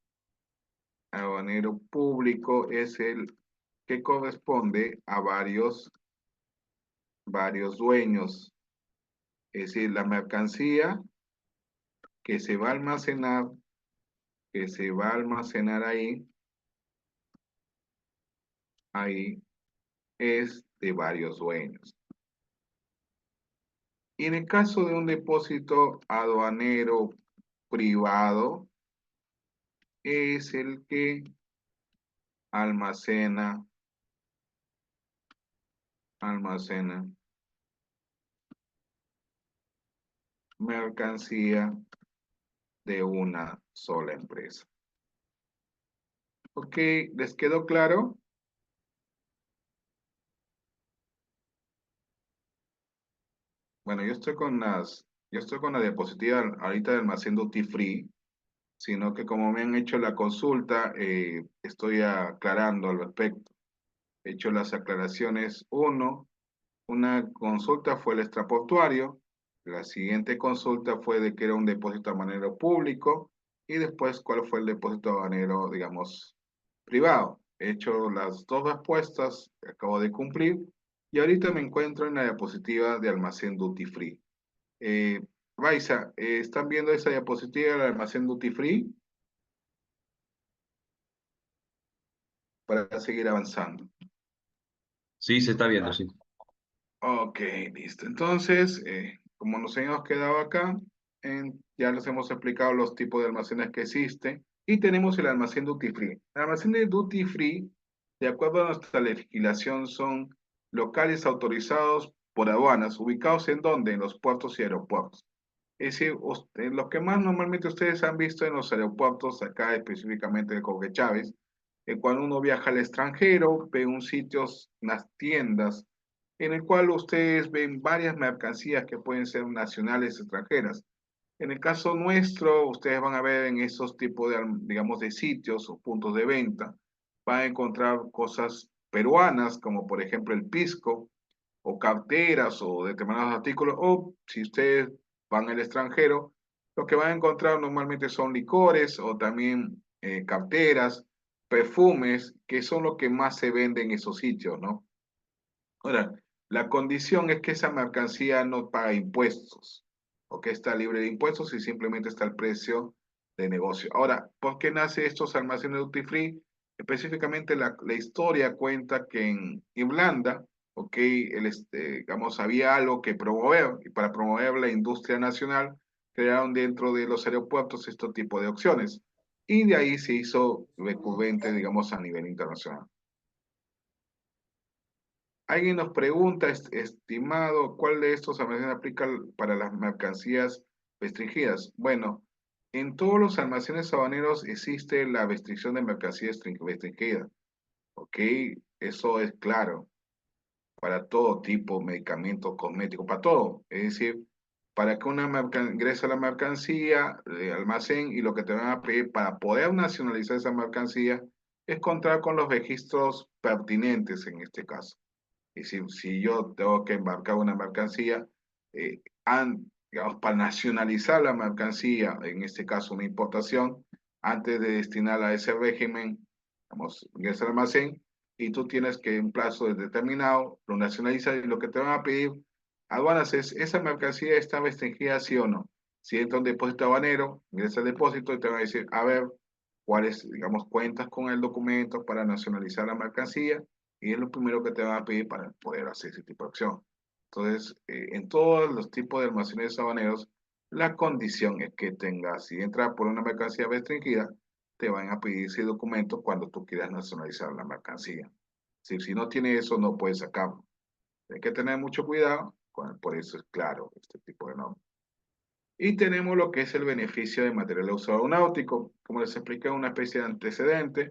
público es el que corresponde a varios dueños. Es decir, la mercancía que se va a almacenar, ahí es de varios dueños. Y en el caso de un depósito aduanero privado, es el que almacena, almacena mercancía de una sola empresa. ¿Ok? ¿Les quedó claro? Bueno, yo estoy con la diapositiva ahorita de almacén duty free, sino que como me han hecho la consulta, estoy aclarando al respecto. He hecho las aclaraciones. Una consulta fue el extraportuario, la siguiente consulta fue de que era un depósito aduanero público y después cuál fue el depósito aduanero, digamos, privado. He hecho las dos respuestas, acabo de cumplir y ahorita me encuentro en la diapositiva de almacén duty free. Raiza, ¿están viendo esa diapositiva del almacén duty free? Para seguir avanzando. Sí, se está viendo, sí. Ok, listo. Entonces, como nos hemos quedado acá, ya les hemos explicado los tipos de almacenes que existen y tenemos el almacén duty free. El almacén de duty free, de acuerdo a nuestra legislación, son locales autorizados por aduanas, ubicados en donde, en los puertos y aeropuertos. Es decir, lo que más normalmente ustedes han visto en los aeropuertos, acá específicamente de Jorge Chávez, cuando uno viaja al extranjero, ve un sitio, unas tiendas, en el cual ustedes ven varias mercancías que pueden ser nacionales o extranjeras. En el caso nuestro, ustedes van a ver en esos tipos de, digamos, de sitios o puntos de venta, van a encontrar cosas peruanas, como por ejemplo el pisco, o carteras o determinados artículos, o si ustedes van al extranjero, lo que van a encontrar normalmente son licores o también carteras, perfumes, que son lo que más se vende en esos sitios, ¿no? Ahora, la condición es que esa mercancía no paga impuestos, o que está libre de impuestos y simplemente está el precio de negocio. Ahora, ¿por qué nace estos almacenes duty free? Específicamente la historia cuenta que en Irlanda, ok, digamos, había algo que promover, y para promover la industria nacional, crearon dentro de los aeropuertos este tipo de opciones. Y de ahí se hizo recurrente, digamos, a nivel internacional. Alguien nos pregunta, estimado, ¿cuál de estos almacenes aplica para las mercancías restringidas? Bueno, en todos los almacenes aduaneros existe la restricción de mercancía restringida, ¿ok? Eso es claro, para todo tipo, medicamentos, cosméticos, para todo. Es decir, para que una ingrese a la mercancía, almacén, y lo que te van a pedir para poder nacionalizar esa mercancía es contar con los registros pertinentes en este caso. Y si yo tengo que embarcar una mercancía, digamos, para nacionalizar la mercancía, en este caso una importación, antes de destinarla a ese régimen, vamos, en ese almacén, y tú tienes que en plazo determinado lo nacionalizas y lo que te van a pedir aduanas es, ¿esa mercancía está restringida sí o no? Si entra un depósito aduanero, ingresa el depósito y te van a decir, a ver, cuáles, digamos, cuentas con el documento para nacionalizar la mercancía y es lo primero que te van a pedir para poder hacer ese tipo de acción. Entonces, en todos los tipos de almacenes aduaneros, la condición es que tengas, si entras por una mercancía restringida, te van a pedir ese documento cuando tú quieras nacionalizar la mercancía. Si no tiene eso, no puedes sacarlo. Hay que tener mucho cuidado, por eso es claro este tipo de normas. Y tenemos lo que es el beneficio de material de uso aeronáutico. Como les expliqué, una especie de antecedente.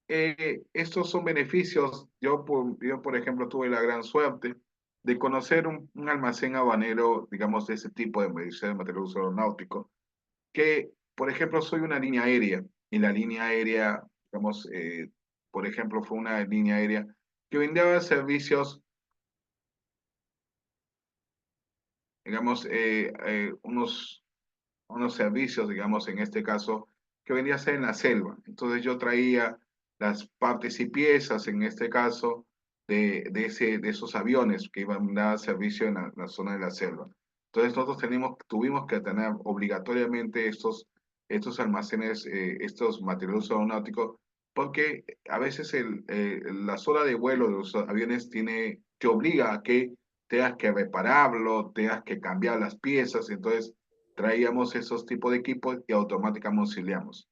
Estos son beneficios. Por ejemplo, tuve la gran suerte de conocer un almacén habanero, digamos, de ese tipo de medición de material de uso aeronáutico, que, por ejemplo, soy una línea aérea, y la línea aérea, digamos, por ejemplo, fue una línea aérea que vendía servicios, digamos, unos servicios, digamos, en este caso, que vendía a ser en la selva. Entonces yo traía las partes y piezas, en este caso, de esos aviones que iban a dar servicio en la zona de la selva. Entonces nosotros tuvimos que tener obligatoriamente estos almacenes, estos materiales aeronáuticos, porque a veces la zona de vuelo de los aviones te obliga a que tengas que repararlo, tengas que cambiar las piezas, entonces traíamos esos tipos de equipos y automáticamente auxiliamos.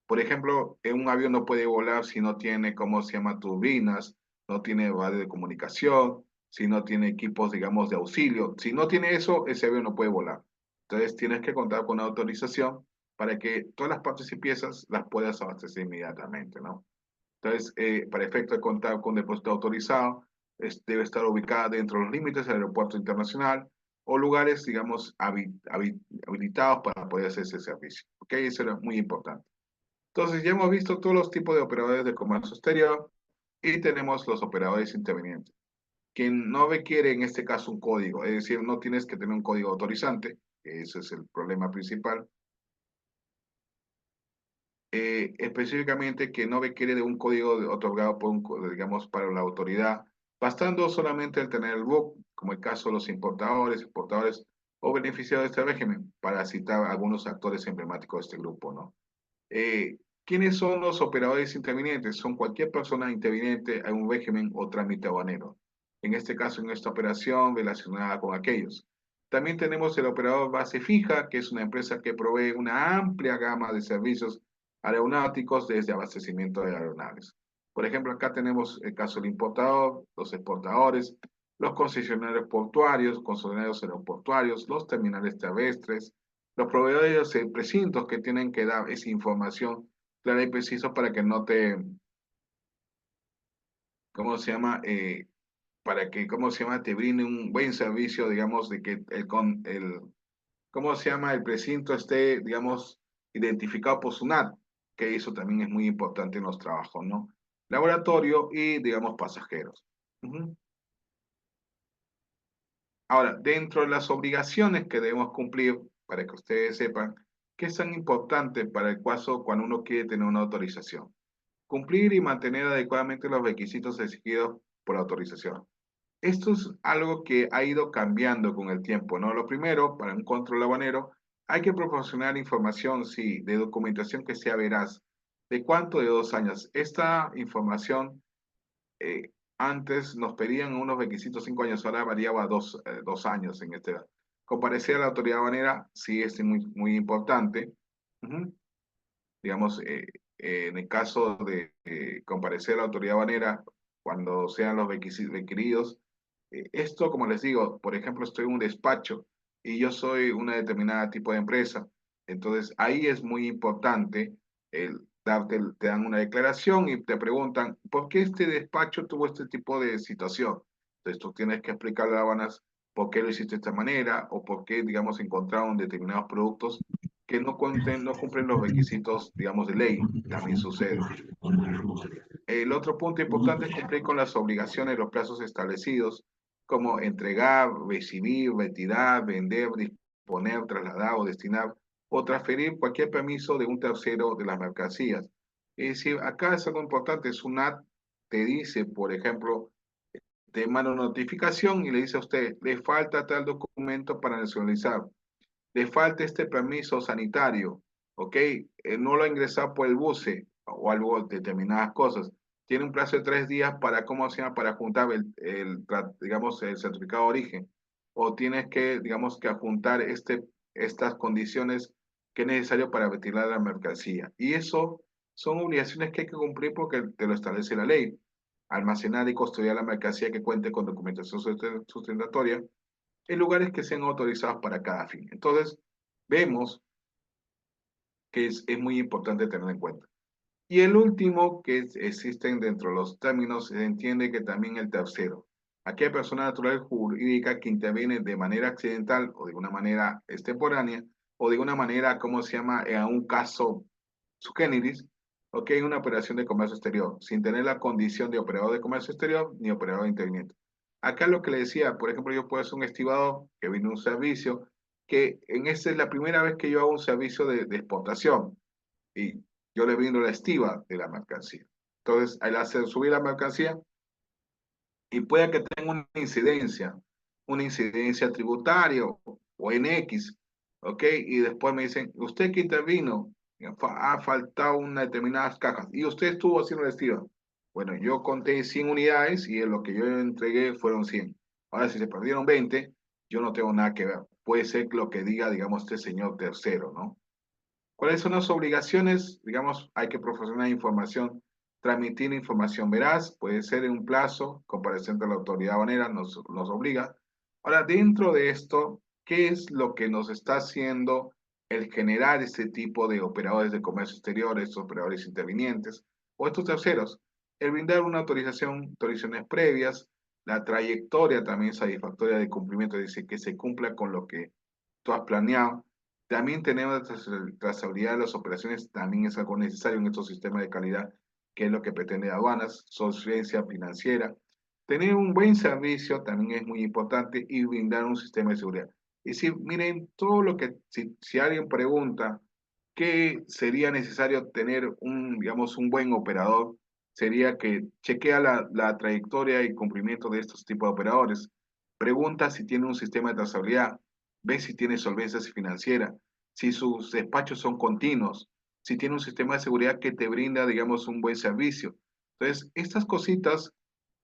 Por ejemplo, un avión no puede volar si no tiene, ¿cómo se llama?, turbinas, no tiene radio de comunicación, si no tiene equipos, digamos, de auxilio. Si no tiene eso, ese avión no puede volar. Entonces tienes que contar con una autorización para que todas las partes y piezas las puedas abastecer inmediatamente, ¿no? Entonces, para efecto de contar con depósito autorizado, debe estar ubicada dentro de los límites del aeropuerto internacional, o lugares, digamos, habilitados para poder hacer ese servicio. ¿Ok? Eso era muy importante. Entonces, ya hemos visto todos los tipos de operadores de comercio exterior y tenemos los operadores intervinientes. Quien no requiere en este caso un código, es decir, no tienes que tener un código autorizante, que ese es el problema principal. Específicamente que no requiere de un código otorgado por digamos, para la autoridad, bastando solamente el tener el RUC, como el caso de los importadores, exportadores o beneficiarios de este régimen, para citar algunos actores emblemáticos de este grupo, ¿no? ¿Quiénes son los operadores intervinientes? Son cualquier persona interviniente a un régimen o trámite aduanero. En este caso, en esta operación relacionada con aquellos. También tenemos el operador base fija, que es una empresa que provee una amplia gama de servicios aeronáuticos desde abastecimiento de aeronaves. Por ejemplo, acá tenemos el caso del importador, los exportadores, los concesionarios portuarios, concesionarios aeroportuarios, los terminales terrestres, los proveedores de precintos que tienen que dar esa información clara y precisa para que no te, ¿cómo se llama? Para que, ¿cómo se llama? Te brinde un buen servicio, digamos, de que ¿cómo se llama? El precinto esté, digamos, identificado por SUNAT, que eso también es muy importante en los trabajos, ¿no? Laboratorio y, digamos, pasajeros. Ujú. Ahora, dentro de las obligaciones que debemos cumplir, para que ustedes sepan, ¿qué es tan importante para el caso cuando uno quiere tener una autorización? Cumplir y mantener adecuadamente los requisitos exigidos por la autorización. Esto es algo que ha ido cambiando con el tiempo, ¿no? Lo primero, para un control aduanero, hay que proporcionar información, sí, de documentación que sea veraz. ¿De cuánto? De 2 años. Esta información antes nos pedían unos requisitos 5 años, ahora variaba a 2 años en este. Comparecer a la autoridad aduanera sí es muy, muy importante. Ujú. Digamos, en el caso de comparecer a la autoridad aduanera, cuando sean los requisitos requeridos, esto, como les digo, por ejemplo, estoy en un despacho y yo soy una determinada tipo de empresa, entonces ahí es muy importante te dan una declaración y te preguntan, ¿por qué este despacho tuvo este tipo de situación? Entonces tú tienes que explicarle a las aduanas por qué lo hiciste de esta manera o por qué, digamos, encontraron determinados productos que no cumplen los requisitos, digamos, de ley. También sucede. El otro punto importante es cumplir con las obligaciones y los plazos establecidos, como entregar, recibir, retirar, vender, disponer, trasladar o destinar o transferir cualquier permiso de un tercero de las mercancías. Es decir, acá es algo importante, SUNAT te dice, por ejemplo, te manda una notificación y le dice a usted, le falta tal documento para nacionalizar, le falta este permiso sanitario, ¿ok? No lo ha ingresado por el buce o algo, determinadas cosas. Tiene un plazo de 3 días para, ¿cómo se llama? Para juntar digamos, el certificado de origen. O tienes que, digamos, que adjuntar estas condiciones que es necesario para retirar la mercancía. Y eso son obligaciones que hay que cumplir porque te lo establece la ley. Almacenar y custodiar la mercancía que cuente con documentación sustentatoria en lugares que sean autorizados para cada fin. Entonces, vemos que es muy importante tener en cuenta. Y el último que existen dentro de los términos, se entiende que también el tercero. Aquella persona natural jurídica que interviene de manera accidental o de una manera extemporánea o de una manera, ¿cómo se llama?, en un caso su generis, ok, una operación de comercio exterior, sin tener la condición de operador de comercio exterior ni operador de interviniente. Acá lo que le decía, por ejemplo, yo puedo ser un estibador que vino un servicio, que en esta es la primera vez que yo hago un servicio de exportación y yo le brindo la estiva de la mercancía. Entonces, al hacer subir la mercancía, y puede que tenga una incidencia tributaria o en X, ¿ok? Y después me dicen, usted que intervino, ha faltado unas determinadas cajas y usted estuvo haciendo la estiva. Bueno, yo conté 100 unidades y lo que yo entregué fueron 100. Ahora, si se perdieron 20, yo no tengo nada que ver. Puede ser lo que diga, digamos, este señor tercero, ¿no? ¿Cuáles son las obligaciones? Digamos, hay que proporcionar información, transmitir información veraz, puede ser en un plazo, compareciendo a la autoridad aduanera nos obliga. Ahora, dentro de esto, ¿qué es lo que nos está haciendo el generar este tipo de operadores de comercio exterior, estos operadores intervinientes o estos terceros? El brindar una autorizaciones previas, La trayectoria también es satisfactoria de cumplimiento, dice que se cumpla con lo que tú has planeado. También tenemos la trazabilidad de las operaciones, también es algo necesario en estos sistemas de calidad, que es lo que pretende aduanas, solvencia financiera. Tener un buen servicio también es muy importante y brindar un sistema de seguridad. Es decir, miren, todo lo que, si alguien pregunta qué sería necesario tener un, digamos, un buen operador, sería que chequea la trayectoria y cumplimiento de estos tipos de operadores. Pregunta si tiene un sistema de trazabilidad, ve si tiene solvencia financiera, si sus despachos son continuos, si tiene un sistema de seguridad que te brinda, digamos, un buen servicio. Entonces, estas cositas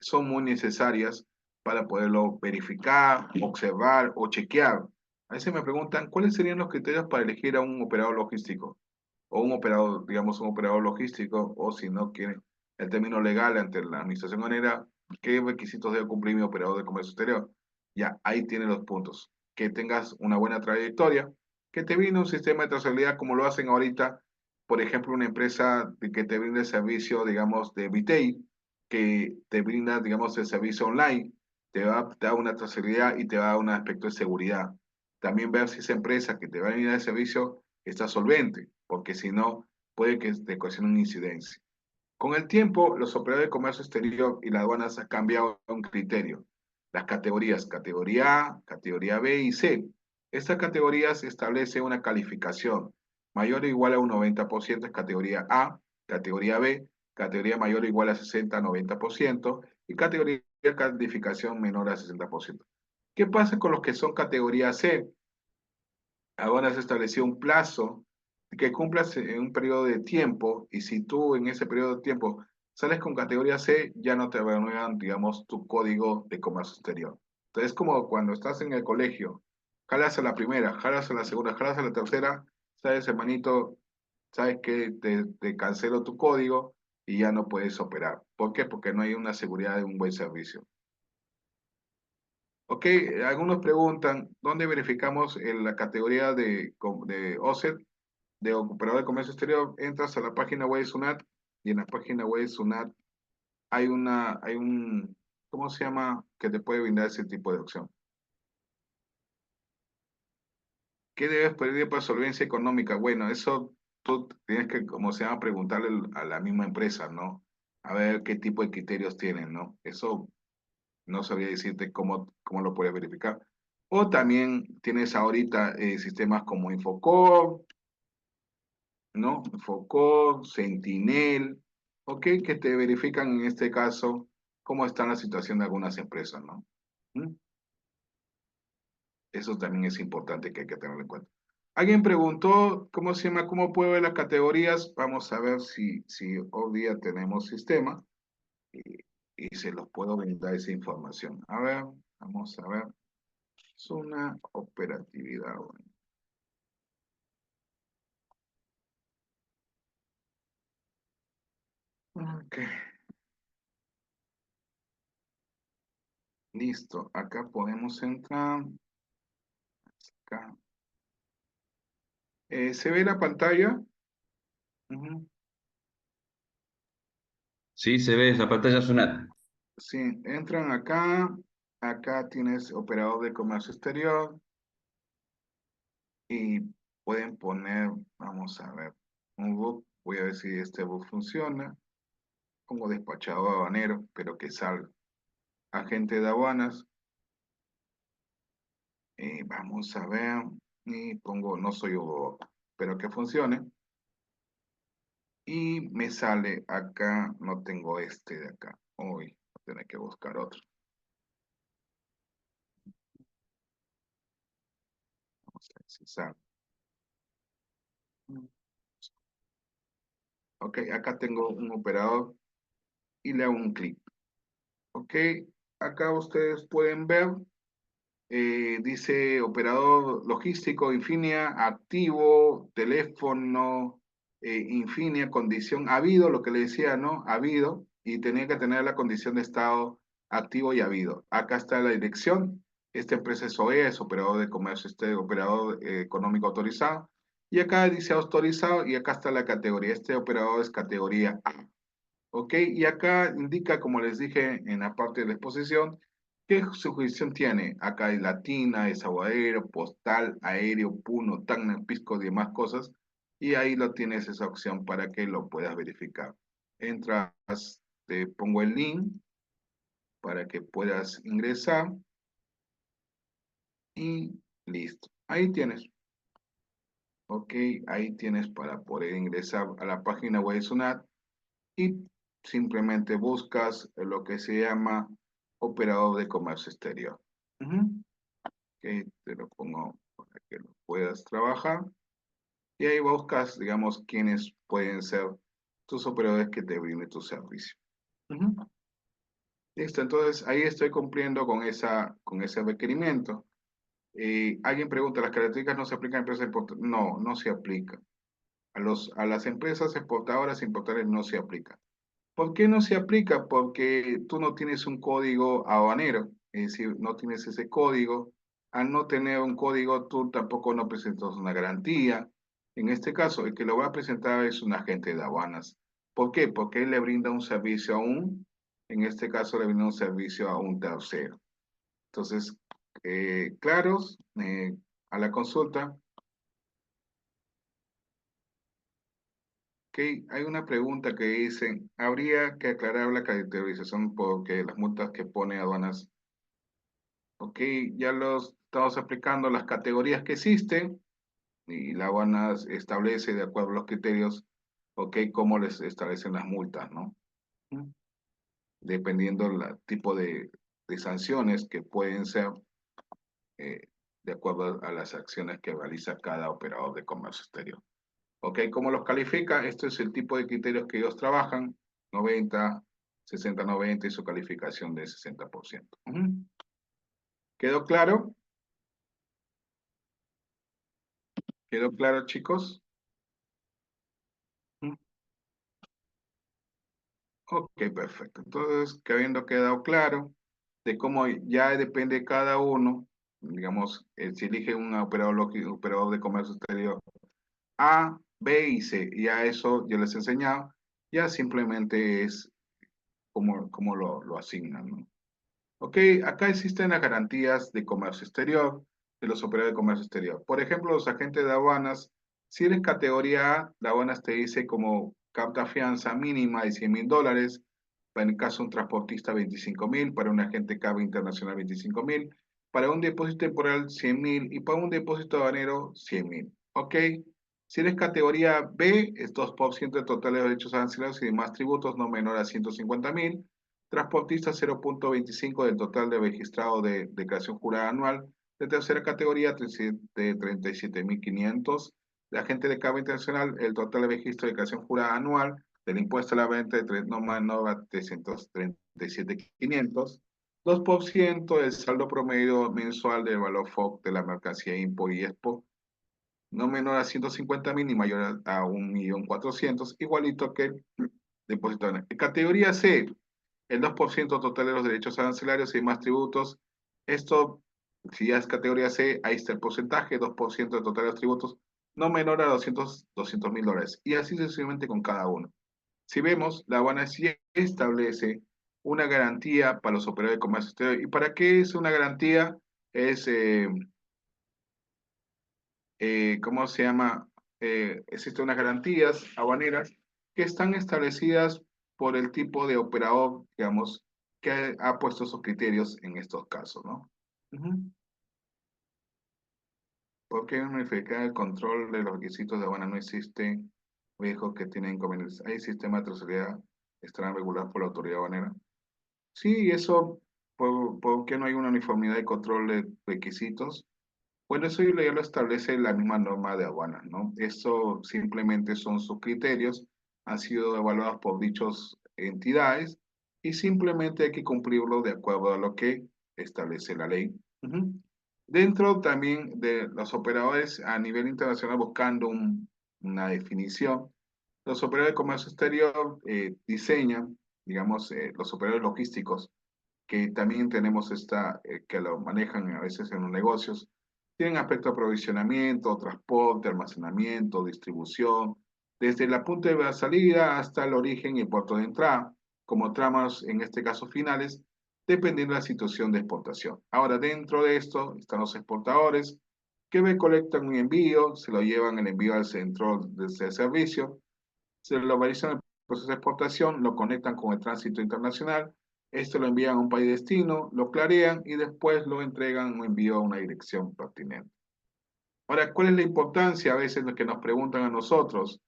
son muy necesarias para poderlo verificar, observar o chequear. A veces me preguntan, ¿cuáles serían los criterios para elegir a un operador logístico? O un operador, digamos, un operador logístico, o si no quieren el término legal ante la administración aduanera, ¿qué requisitos debe cumplir mi operador de comercio exterior? Ya, ahí tiene los puntos. Que tengas una buena trayectoria, que te brinde un sistema de trazabilidad como lo hacen ahorita, por ejemplo, una empresa que te brinde el servicio, digamos, de retail, que te brinda, digamos, el servicio online, te da una trazabilidad y te va a dar un aspecto de seguridad. También ver si esa empresa que te va a brindar el servicio está solvente, porque si no, puede que te ocasione una incidencia. Con el tiempo, los operadores de comercio exterior y las aduanas han cambiado un criterio. Las categorías, categoría A, categoría B y C. Estas categorías establecen una calificación. Mayor o igual a un 90% es categoría A, categoría B, categoría mayor o igual a 60-90% y categoría de calificación menor a 60%. ¿Qué pasa con los que son categoría C? Ahora se estableció un plazo que cumplas en un periodo de tiempo y si tú en ese periodo de tiempo sales con categoría C, ya no te renuevan, digamos, tu código de comercio exterior. Entonces es como cuando estás en el colegio, jalas a la primera, jalas a la segunda, jalas a la tercera, sabes, hermanito, sabes que te cancelo tu código y ya no puedes operar. ¿Por qué? Porque no hay una seguridad de un buen servicio. Ok, algunos preguntan, ¿dónde verificamos la categoría de OSET, de operador de comercio exterior? Entras a la página web de SUNAT y en la página web de SUNAT hay un, ¿cómo se llama? Que te puede brindar ese tipo de opción. ¿Qué debes pedir para solvencia económica? Bueno, eso tú tienes que, como se llama, preguntarle a la misma empresa, ¿no? A ver qué tipo de criterios tienen, ¿no? Eso no sabría decirte cómo lo puedes verificar. O también tienes ahorita sistemas como Infocor, ¿no? Infocor, Sentinel, ¿ok? Que te verifican en este caso cómo está la situación de algunas empresas, ¿no? ¿Mm? Eso también es importante que hay que tenerlo en cuenta. Alguien preguntó, ¿cómo se llama? ¿Cómo puedo ver las categorías? Vamos a ver si hoy día tenemos sistema y, y se los puedo brindar esa información. A ver, vamos a ver. Es una operatividad. Ok, listo. Acá podemos entrar. Acá. ¿Se ve la pantalla? Ujú. Sí, se ve la pantalla SUNAT. Sí, entran acá. Acá tienes operador de comercio exterior y pueden poner, vamos a ver, un book. Voy a ver si este book funciona. Pongo despachador aduanero, pero que salga. Agente de aduanas. Vamos a ver. Y pongo, no soy un pero que funcione. Y me sale acá, no tengo este de acá. Uy, voy a tener que buscar otro. Vamos a ver si sale. Ok, acá tengo un operador y le hago un clic. Ok, acá ustedes pueden ver, dice operador logístico Infinia, activo, teléfono, Infinia, condición habido, lo que le decía, ¿no? Habido, y tenía que tener la condición de estado activo y habido. Acá está la dirección. Esta empresa es OEA, es operador de comercio, este operador económico autorizado. Y acá dice autorizado y acá está la categoría. Este operador es categoría A. ¿Ok? Y acá indica, como les dije en la parte de la exposición, qué jurisdicción tiene. Acá hay Latina, Desaguadero, Postal, Aéreo, Puno, Tacna, Pisco y demás cosas. Y ahí lo tienes esa opción para que lo puedas verificar. Entras, te pongo el link para que puedas ingresar y listo. Ahí tienes. Ok, ahí tienes para poder ingresar a la página web de SUNAT y simplemente buscas lo que se llama operador de comercio exterior. Ujú. Ok, te lo pongo para que lo puedas trabajar. Y ahí buscas, digamos, quiénes pueden ser tus operadores que te brinden tu servicio. Ujú. Listo, entonces ahí estoy cumpliendo con ese requerimiento. Alguien pregunta, ¿las características no se aplican a empresas exportadoras? No, no se aplican. A las empresas exportadoras e importadoras no se aplica. ¿Por qué no se aplica? Porque tú no tienes un código aduanero, es decir, no tienes ese código. Al no tener un código, tú tampoco no presentas una garantía. En este caso, el que lo va a presentar es un agente de aduanas. ¿Por qué? Porque él le brinda un servicio en este caso le brinda un servicio a un tercero. Entonces, claros, a la consulta. Ok, hay una pregunta que dice, ¿habría que aclarar la caracterización porque las multas que pone aduanas? Ok, ya los estamos aplicando las categorías que existen y la aduana establece de acuerdo a los criterios, ok, cómo les establecen las multas, ¿no? Mm. Dependiendo del tipo de sanciones que pueden ser eh, de acuerdo a las acciones que realiza cada operador de comercio exterior. ¿Ok? ¿Cómo los califica? Esto es el tipo de criterios que ellos trabajan, 90, 60, 90 y su calificación de 60%. Ujú. ¿Quedó claro? ¿Quedó claro, chicos? Ujú. Ok, perfecto. Entonces, que habiendo quedado claro de cómo ya depende de cada uno, digamos, si elige un operador, operador de comercio exterior A, B y C, ya eso yo les he enseñado, ya simplemente es como lo asignan, ¿no? Ok, acá existen las garantías de comercio exterior, de los operadores de comercio exterior. Por ejemplo, los agentes de aduanas, si eres categoría A, la aduanas te dice como capta fianza mínima de $100,000, para el caso de un transportista 25,000, para un agente cable internacional 25,000, para un depósito temporal 100,000 y para un depósito aduanero 100,000. Ok, si eres categoría B, es 2% del total de derechos arancelarios y demás tributos no menor a 150,000. Transportista 0,25 del total de registrado de declaración jurada anual. De tercera categoría, de 37,500. De agente de carga internacional, el total de registro de declaración jurada anual del impuesto a la venta de no más no a 337,500. 2% del saldo promedio mensual del valor FOB de la mercancía IMPO y EXPO, no menor a 150,000 ni mayor a 1.400.000, igualito que el depósito. En categoría C, el 2% total de los derechos arancelarios y más tributos. Esto, si ya es categoría C, ahí está el porcentaje, 2% del total de los tributos, no menor a 200,000 dólares. Y así sucesivamente con cada uno. Si vemos, la aduana sí establece una garantía para los operadores de comercio exterior. ¿Y para qué es una garantía? Es, ¿cómo se llama? Existen unas garantías aduaneras que están establecidas por el tipo de operador, digamos, que ha puesto sus criterios en estos casos, ¿no? Ujú. ¿Por qué unificar el control de los requisitos de aduana no existe? Dijo que tiene inconvenientes. ¿Hay sistema de trazabilidad estarán regulados por la autoridad aduanera? Sí, eso, ¿por qué no hay una uniformidad de control de requisitos? Bueno, eso ya lo establece la misma norma de aduanas, ¿no? Eso simplemente son sus criterios, han sido evaluados por dichas entidades y simplemente hay que cumplirlo de acuerdo a lo que establece la ley. Ujú. Dentro también de los operadores a nivel internacional buscando una definición, los operadores de comercio exterior diseñan, digamos, los operadores logísticos que también tenemos que lo manejan a veces en los negocios, tienen aspecto de aprovisionamiento, transporte, almacenamiento, distribución, desde la punta de la salida hasta el origen y el puerto de entrada, como tramos, en este caso finales, dependiendo de la situación de exportación. Ahora, dentro de esto están los exportadores que recolectan un envío, se lo llevan el envío al centro de servicio, se lo realizan el proceso de exportación, lo conectan con el tránsito internacional, esto lo envían a un país destino, lo clarean y después lo entregan o envío a una dirección pertinente. Ahora, ¿cuál es la importancia a veces de que nos preguntan a nosotros?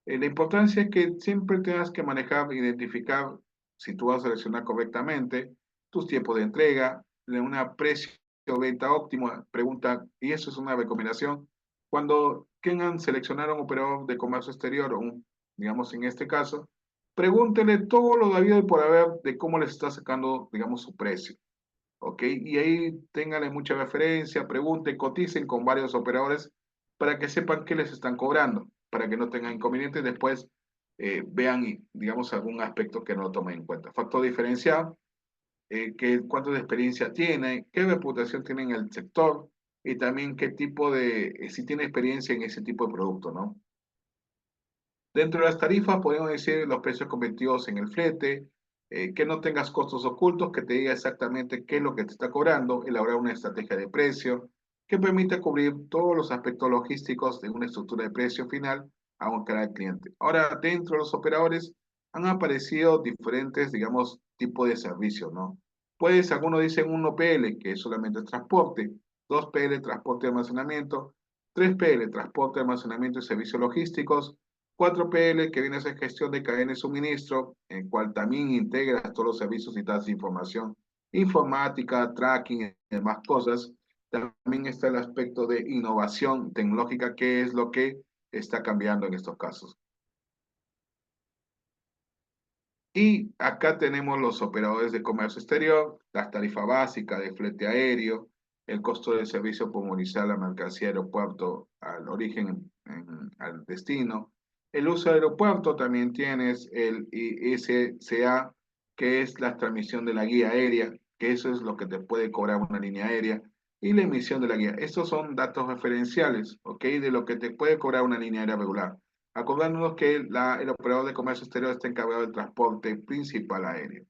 La importancia es que siempre tengas que manejar, identificar si tú vas a seleccionar correctamente tus tiempos de entrega, una precio-venta óptimo, pregunta, y eso es una recomendación. Cuando quieran seleccionar un operador de comercio exterior, o digamos en este caso, pregúntele todo lo debido y por haber de cómo les está sacando, digamos, su precio. ¿Ok? Y ahí ténganle mucha referencia, pregunten, coticen con varios operadores para que sepan qué les están cobrando, para que no tengan inconvenientes, después vean, digamos, algún aspecto que no tomen en cuenta. Factor diferencial, cuánto de experiencia tiene, qué reputación tiene en el sector y también qué tipo de, si tiene experiencia en ese tipo de producto, ¿no? Dentro de las tarifas podemos decir los precios competitivos en el flete, que no tengas costos ocultos, que te diga exactamente qué es lo que te está cobrando, elaborar una estrategia de precio que permita cubrir todos los aspectos logísticos de una estructura de precio final a cada cliente. Ahora, dentro de los operadores han aparecido diferentes, digamos, tipos de servicios, ¿no? Pues algunos dicen 1 PL, que es solamente transporte, 2 PL, transporte y almacenamiento, 3 PL, transporte, almacenamiento y servicios logísticos, 4 PL, que viene a ser gestión de cadena de suministro, en cual también integra todos los servicios y tasas de información informática, tracking y demás cosas. También está el aspecto de innovación tecnológica, que es lo que está cambiando en estos casos. Y acá tenemos los operadores de comercio exterior, las tarifas básicas de flete aéreo, el costo del servicio por movilizar la mercancía aeropuerto al origen, al destino. El uso del aeropuerto también tienes el ISCA, que es la transmisión de la guía aérea, que eso es lo que te puede cobrar una línea aérea, y la emisión de la guía. Estos son datos referenciales, ¿ok? De lo que te puede cobrar una línea aérea regular, acordándonos que el operador de comercio exterior está encargado del transporte principal aéreo.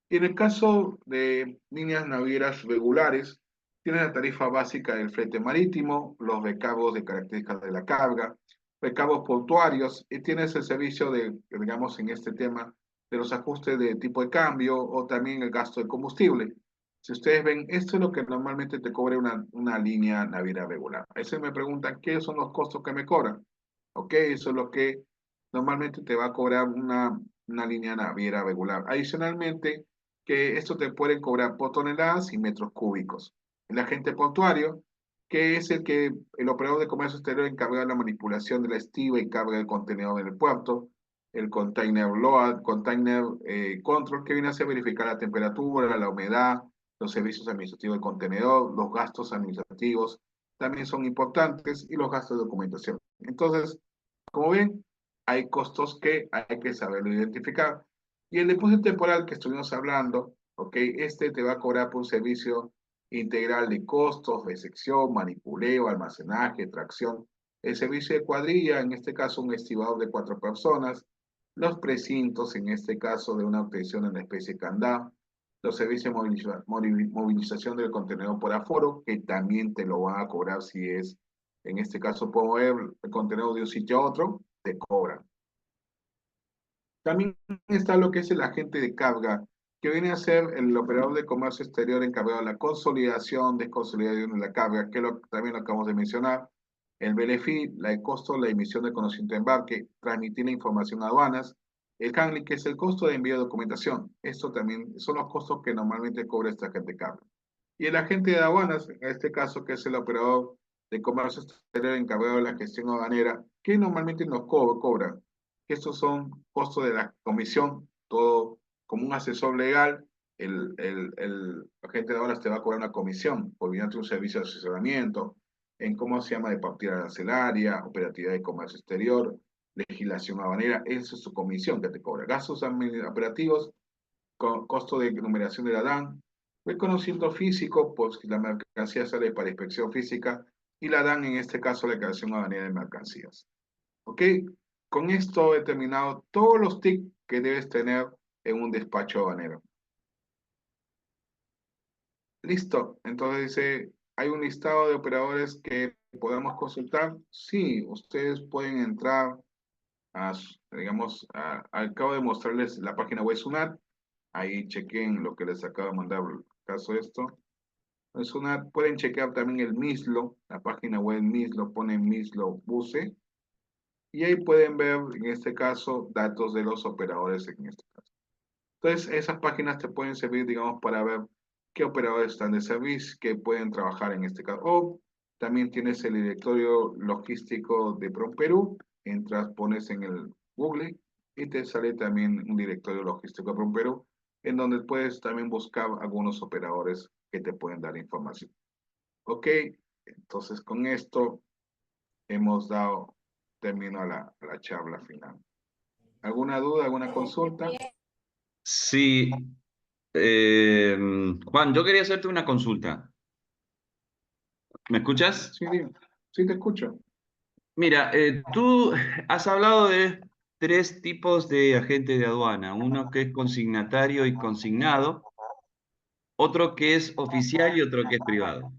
Y en el caso de líneas navieras regulares, tienes la tarifa básica del flete marítimo, los recargos de características de la carga, recargos portuarios, y tienes el servicio de, digamos, en este tema, de los ajustes de tipo de cambio o también el gasto de combustible. Si ustedes ven, esto es lo que normalmente te cobra una línea naviera regular. A veces me preguntan, ¿qué son los costos que me cobran? Ok, eso es lo que normalmente te va a cobrar una línea naviera regular. Adicionalmente, que esto te puede cobrar por toneladas y metros cúbicos. El agente portuario, que es el operador de comercio exterior encargado de la manipulación de la estiva y carga del contenedor en el puerto, el container load, container control, que viene a ser verificar la temperatura, la humedad, los servicios administrativos del contenedor, los gastos administrativos también son importantes y los gastos de documentación. Entonces, como ven, hay costos que hay que saberlo identificar. Y el depósito temporal que estuvimos hablando, ok, este te va a cobrar por un servicio integral de costos, recepción, manipuleo, almacenaje, tracción. El servicio de cuadrilla, en este caso un estibador de 4 personas. Los precintos, en este caso de una obtención en la especie candado. Los servicios de movilización del contenedor por aforo, que también te lo van a cobrar si es, en este caso, puedo mover el contenedor de un sitio a otro, te cobran. También está lo que es el agente de carga, que viene a ser el operador de comercio exterior encargado de la consolidación, desconsolidación de la carga, que también lo acabamos de mencionar, el BLFI, el costo, la emisión de conocimiento de embarque, transmitir la información a aduanas, el handling, que es el costo de envío de documentación. Esto también son los costos que normalmente cobra este agente de carga. Y el agente de aduanas, en este caso, que es el operador de comercio exterior encargado de la gestión aduanera, que normalmente nos cobra. Estos son costos de la comisión, todo como un asesor legal, el agente de aduanas te va a cobrar una comisión por mediante un servicio de asesoramiento en cómo se llama de partida arancelaria, operatividad de comercio exterior, legislación aduanera, esa es su comisión que te cobra. Gastos operativos, costo de numeración de la DAN, reconocimiento físico, pues la mercancía sale para inspección física, y la DAN, en este caso, la declaración aduanera de mercancías. ¿Ok? con esto he terminado todos los tics que debes tener en un despacho aduanero. Listo. Entonces dice, ¿hay un listado de operadores que podemos consultar? Sí, ustedes pueden entrar digamos, acabo de mostrarles la página web Sunat. Ahí chequen lo que les acabo de mandar, caso esto. Sunat, pueden chequear también el MISLO, la página web MISLO, ponen MISLO Buse. Y ahí pueden ver, en este caso, datos de los operadores en este caso. Entonces, esas páginas te pueden servir, digamos, para ver qué operadores están de servicio, que pueden trabajar en este caso. O también tienes el directorio logístico de PromPerú. Entras, pones en el Google y te sale también un directorio logístico de PromPerú, en donde puedes también buscar algunos operadores que te pueden dar información. Ok, entonces con esto hemos dado término a la charla final. ¿Alguna duda, alguna consulta? Sí, Juan, yo quería hacerte una consulta. ¿Me escuchas? Sí, dime. Sí, te escucho. Mira, tú has hablado de tres tipos de agentes de aduana. Uno que es consignatario y consignado, otro que es oficial y otro que es privado.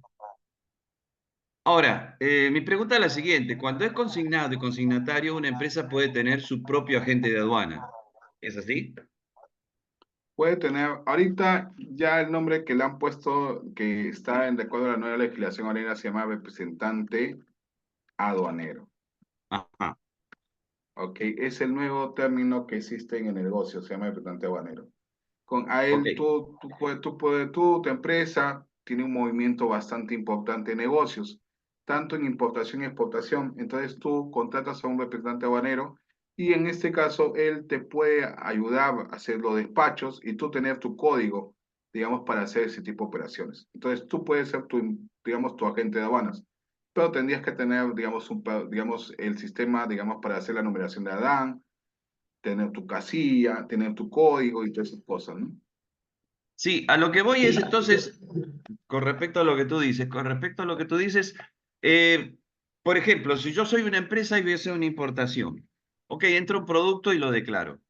Ahora, mi pregunta es la siguiente. Cuando es consignado y consignatario, una empresa puede tener su propio agente de aduana. ¿Es así? Puede tener, ahorita ya el nombre que le han puesto, que está en de acuerdo a la nueva legislación aduanera, se llama representante aduanero. Ajá. ¿Ok? Es el nuevo término que existe en el negocio, se llama representante aduanero. Con a Ok. él, tu empresa tiene un movimiento bastante importante de negocios, tanto en importación y exportación. Entonces tú contratas a un representante aduanero y en este caso él te puede ayudar a hacer los despachos y tú tener tu código, digamos, para hacer ese tipo de operaciones. Entonces tú puedes ser digamos, tu agente de aduanas, pero tendrías que tener, digamos, digamos, el sistema, digamos, para hacer la numeración de Adán, tener tu casilla, tener tu código y todas esas cosas, ¿no? Sí, a lo que voy es entonces, con respecto a lo que tú dices, con respecto a lo que tú dices, eh, por ejemplo, si yo soy una empresa y voy a hacer una importación, ok, entro un producto y lo declaro.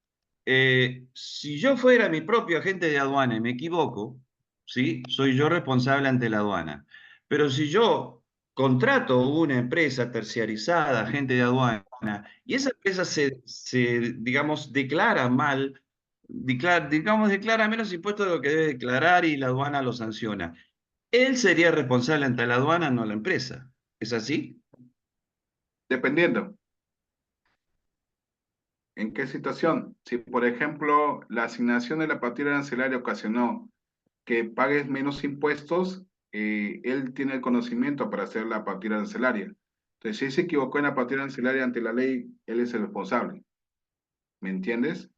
Si yo fuera mi propio agente de aduana y me equivoco, ¿sí? Soy yo responsable ante la aduana. Pero si yo contrato una empresa terciarizada, agente de aduana, y esa empresa digamos, declara mal, digamos, declara menos impuestos de lo que debe declarar y la aduana lo sanciona, él sería responsable ante la aduana, no la empresa. ¿Es así? Dependiendo. ¿En qué situación? Si, por ejemplo, la asignación de la partida arancelaria ocasionó que pagues menos impuestos, él tiene el conocimiento para hacer la partida arancelaria. Entonces, si él se equivocó en la partida arancelaria ante la ley, él es el responsable. ¿Me entiendes?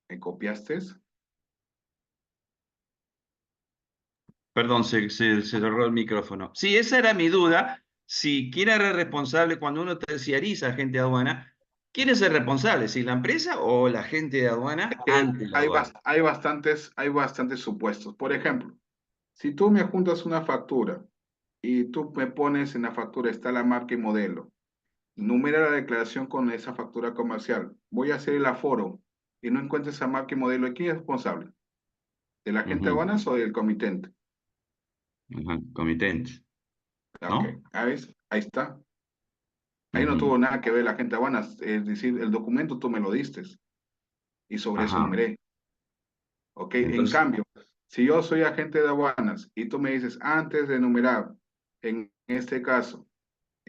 ¿Me copiaste? Perdón, se cerró el micrófono. Sí, esa era mi duda. Si quién era el responsable cuando uno terciariza agente de aduana, ¿quién es el responsable? ¿Si la empresa o la agente de aduana ante la aduana? Hay bastantes supuestos. Por ejemplo, si tú me juntas una factura y tú me pones en la factura, está la marca y modelo, numera la declaración con esa factura comercial. Voy a hacer el aforo y no encuentro esa marca y modelo. ¿Quién es responsable? ¿Del agente de Ujú, aduanas o del comitente? ujú, comitente, Ok, ¿no? ahí está. Ahí no Ujú, tuvo nada que ver la agente de aduanas. Es decir, el documento tú me lo diste y sobre eso ajá. numeré. Ok, en Entonces, cambio, si yo soy agente de aduanas y tú me dices antes de numerar, en este caso,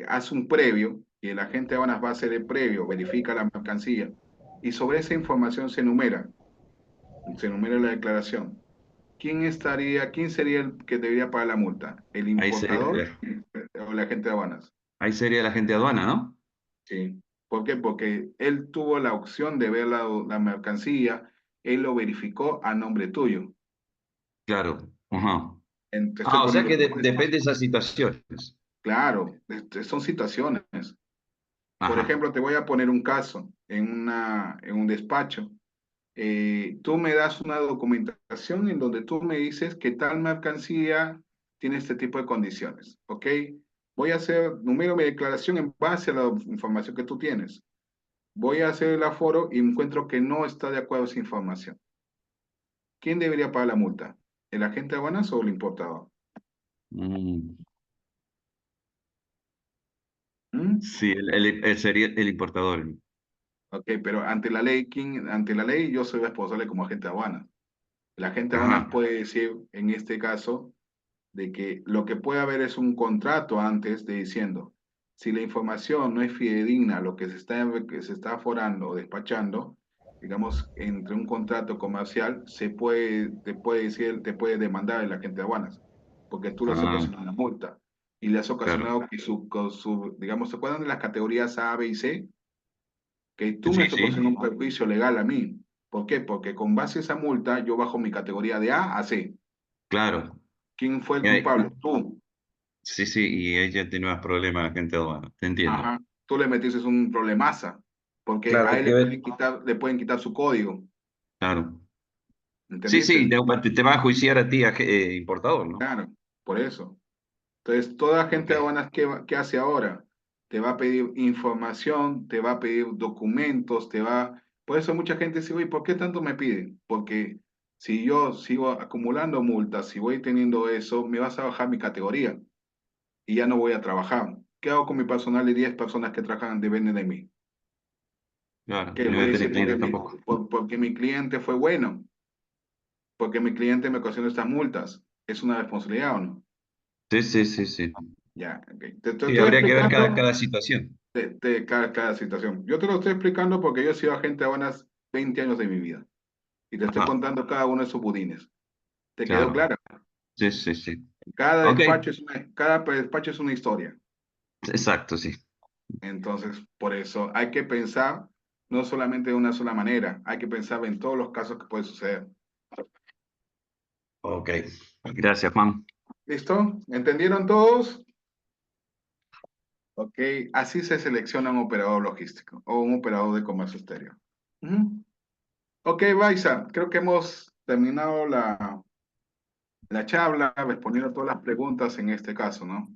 haz un previo y el agente de aduanas va a hacer el previo, verifica la mercancía y sobre esa información se numera la declaración. ¿Quién sería el que debería pagar la multa? ¿El ahí importador sería, o el agente de aduanas? ahí sería la agente de aduana, ¿no? Sí. ¿Por qué? Porque él tuvo la opción de ver la mercancía, él lo verificó a nombre tuyo. Claro. Ajá. Te estoy Ah, o sea poniendo, que depende de esas situaciones. claro, son situaciones. Por Ajá. ejemplo, te voy a poner un caso en un despacho. Tú me das una documentación en donde tú me dices que tal mercancía tiene este tipo de condiciones, ¿ok? Voy a hacer, número mi declaración en base a la información que tú tienes. Voy a hacer el aforo y encuentro que no está de acuerdo esa información. ¿Quién debería pagar la multa? ¿El agente de aduanas o el importador? Mm, ¿Mm? sí, sería el importador. Ok, pero ante la ley, ante la ley yo soy responsable como agente de aduanas. El agente de aduanas Ajá. puede decir, en este caso, de que lo que puede haber es un contrato antes de diciendo, si la información no es fidedigna, lo que se está aforando o despachando, digamos, entre un contrato comercial, te puede decir, te puede demandar el agente de aduanas, porque tú le has Ah, ocasionado una multa y le has claro. ocasionado que digamos, ¿se acuerdan de las categorías A, B y C? Que tú me Sí, has sí, ocasionado un perjuicio legal a mí. ¿Por qué? Porque con base a esa multa yo bajo mi categoría de A a C. claro. ¿Quién fue el Eh, culpable? Tú. sí, sí, y ella tiene más problemas la gente aduana, te entiendo. Ajá. Tú le metiste un problemaza, porque Claro, a hay él que ver. le pueden quitar su código. Claro. Sí, ¿Entendiste? sí, te va a juiciar a ti, importador, ¿no? Claro, por eso. Entonces, toda Ok. gente de aduanas, ¿qué hace ahora? Te va a pedir información, te va a pedir documentos, te va... Por eso mucha gente dice, oye, ¿por qué tanto me piden? Porque si yo sigo acumulando multas, si voy teniendo eso, me vas a bajar mi categoría y ya no voy a trabajar. ¿Qué hago con mi personal de 10 personas que trabajan, dependen de mí? Claro, ¿Qué y no voy voy a a tener decir? clientes tampoco. Porque mi cliente fue bueno, porque mi cliente me ocasionó estas multas. ¿Es una responsabilidad o no? Sí, sí, sí, sí. Ya, ok. Te Sí, estoy habría que ver explicando cada situación. cada situación. Yo te lo estoy explicando porque yo he sido agente de aduanas 20 años de mi vida y te estoy Ajá, contando cada uno de sus budines. ¿Te quedó claro. claro? Sí, sí, sí. Ok, Cada despacho es una historia. exacto, sí. Entonces, por eso hay que pensar no solamente de una sola manera, hay que pensar en todos los casos que pueden suceder. Ok. Gracias, Juan. ¿Listo? ¿Entendieron todos? Ok, así se selecciona un operador logístico o un operador de comercio exterior. Ujú. Ok, Baisa, creo que hemos terminado la charla respondiendo todas las preguntas en este caso, ¿no?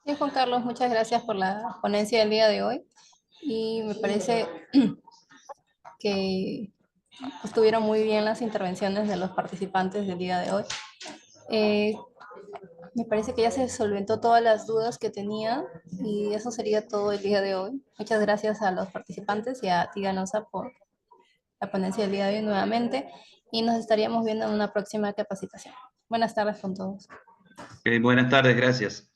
Sí, Juan Carlos, muchas gracias por la ponencia del día de hoy y me parece que estuvieron muy bien las intervenciones de los participantes del día de hoy. Eh, Me parece que ya se solventó todas las dudas que tenía y eso sería todo el día de hoy. Muchas gracias a los participantes y a ti, Ganosa, por la ponencia del día de hoy nuevamente y nos estaríamos viendo en una próxima capacitación. Buenas tardes con todos. Ok, buenas tardes, gracias.